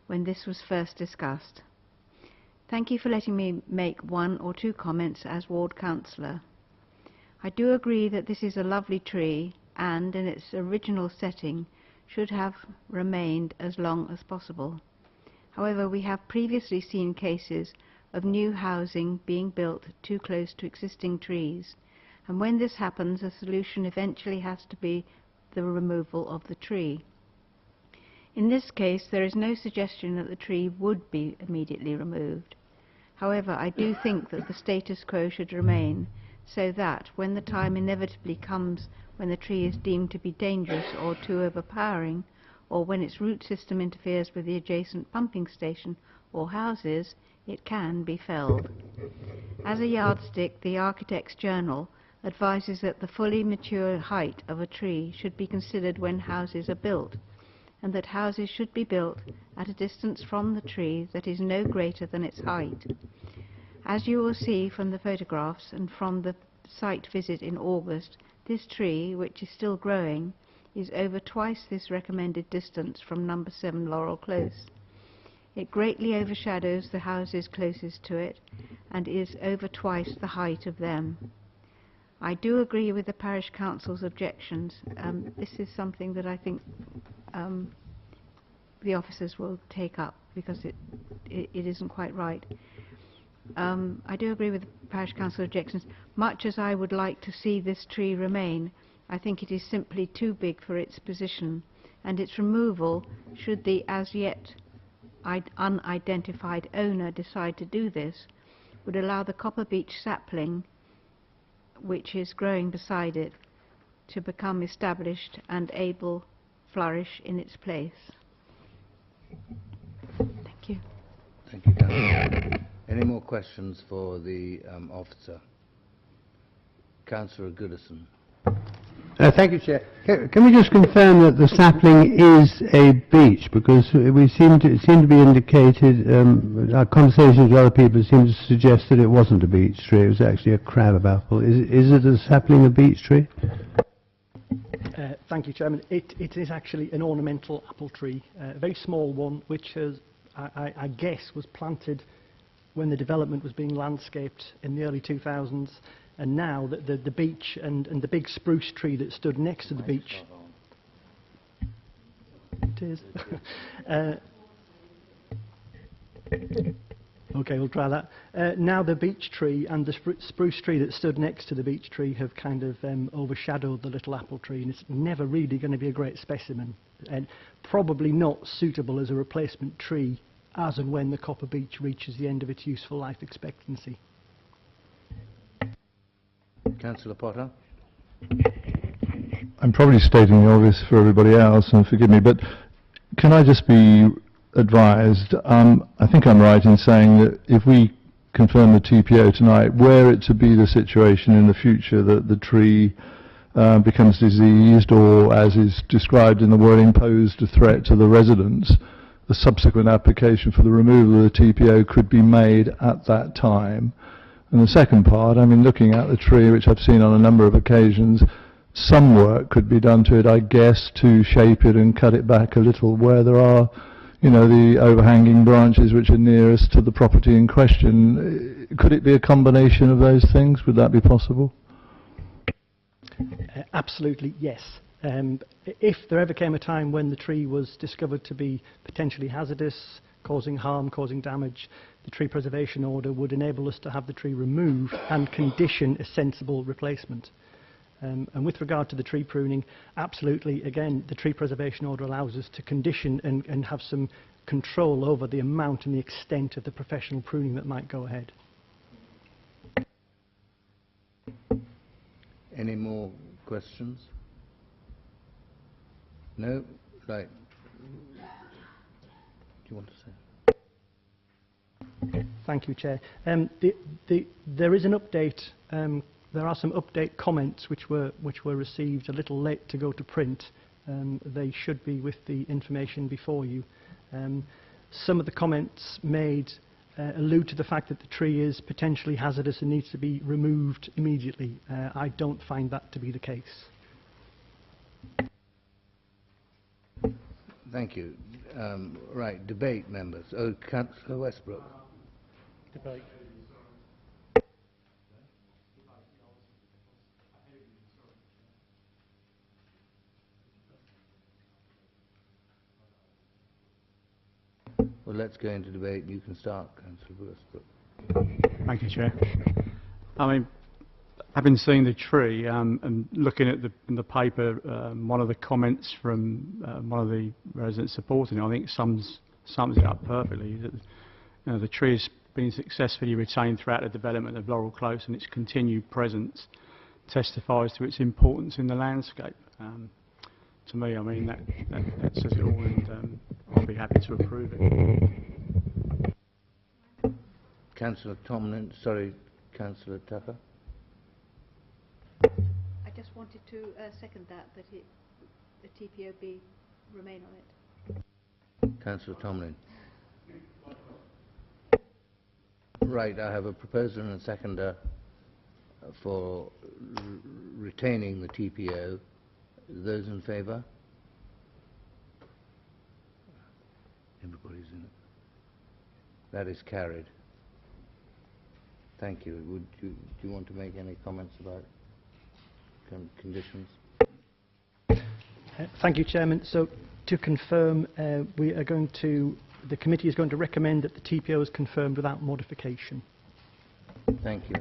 when this was first discussed. Thank you for letting me make 1 or 2 comments as ward councillor. I do agree that this is a lovely tree and, in its original setting, should have remained as long as possible. However, we have previously seen cases of new housing being built too close to existing trees, and when this happens, a solution eventually has to be the removal of the tree. In this case, there is no suggestion that the tree would be immediately removed. However, I do think that the status quo should remain, so that when the time inevitably comes when the tree is deemed to be dangerous or too overpowering, or when its root system interferes with the adjacent pumping station or houses, it can be felled. As a yardstick, the Architect's Journal advises that the fully mature height of a tree should be considered when houses are built, and that houses should be built at a distance from the tree that is no greater than its height. As you will see from the photographs and from the site visit in August, this tree, which is still growing, is over twice this recommended distance from number 7 Laurel Close. It greatly overshadows the houses closest to it and is over twice the height of them. I do agree with the Parish Council's objections. This is something that I think the officers will take up because it isn't quite right. I do agree with the Parish Council objections. Much as I would like to see this tree remain, I think it is simply too big for its position, and its removal, should the as yet unidentified owner decide to do this, would allow the copper beech sapling, which is growing beside it, to become established and able flourish in its place. Thank you. Thank you, Councillor. Any more questions for the officer? Councillor Goodison. Thank you, Chair. Can we just confirm that the sapling is a beech? Because we seem to be indicated, our conversations with other people seem to suggest that it wasn't a beech tree, it was actually a crab apple. Is it a sapling a beech tree? Thank you, Chairman. It is actually an ornamental apple tree, a very small one, which has, I guess, was planted when the development was being landscaped in the early 2000s, and now the beech and the big spruce tree that stood next to the beech. It is. Okay, we'll try that. Now the beech tree and the spruce tree that stood next to the beech tree have kind of overshadowed the little apple tree, and it's never really going to be a great specimen, and probably not suitable as a replacement tree as and when the copper beech reaches the end of its useful life expectancy. Councillor Potter. I'm probably stating the obvious for everybody else, and forgive me, but can I just be advised, I think I'm right in saying that if we confirm the TPO tonight, were it to be the situation in the future that the tree becomes diseased or, as is described in the wording, posed a threat to the residents, the subsequent application for the removal of the TPO could be made at that time. And the second part, I mean, looking at the tree, which I've seen on a number of occasions, some work could be done to it, I guess, to shape it and cut it back a little where there are, you know, the overhanging branches which are nearest to the property in question. Could it be a combination of those things? Would that be possible? Absolutely, yes. If there ever came a time when the tree was discovered to be potentially hazardous, causing harm, causing damage, the tree preservation order would enable us to have the tree removed and condition a sensible replacement. And with regard to the tree pruning, absolutely, again, the tree preservation order allows us to condition and have some control over the amount and the extent of the professional pruning that might go ahead. Any more questions? No? Right. Do you want to say? Thank you, Chair. There is an update. There are some update comments which were received a little late to go to print. They should be with the information before you. Some of the comments made allude to the fact that the tree is potentially hazardous and needs to be removed immediately. I don't find that to be the case. Thank you. Right, debate, members. Oh, Councillor Westbrook. Debate. Well, let's go into debate. You can start, Councillor Westbrook. Thank you, Chair. I mean, having seen the tree and looking at in the paper, one of the comments from one of the residents supporting it, I think sums it up perfectly. That, you know, the tree has been successfully retained throughout the development of Laurel Close, and its continued presence testifies to its importance in the landscape. To me, I mean, that says it all, and I'll be happy to approve it. Councillor Tomlin, sorry, Councillor Tucker. I just wanted to second that the TPOB remain on it. Councillor Tomlin. Right, I have a proposer and a seconder for retaining the TPO. Those in favour? Everybody's in it. That is carried. Thank you. Do you want to make any comments about conditions? Thank you, Chairman. So, to confirm, we are going to, the committee is going to recommend that the TPO is confirmed without modification. Thank you.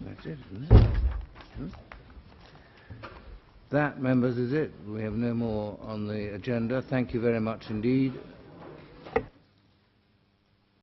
That's it, isn't it? That, members, is it. We have no more on the agenda. Thank you very much indeed.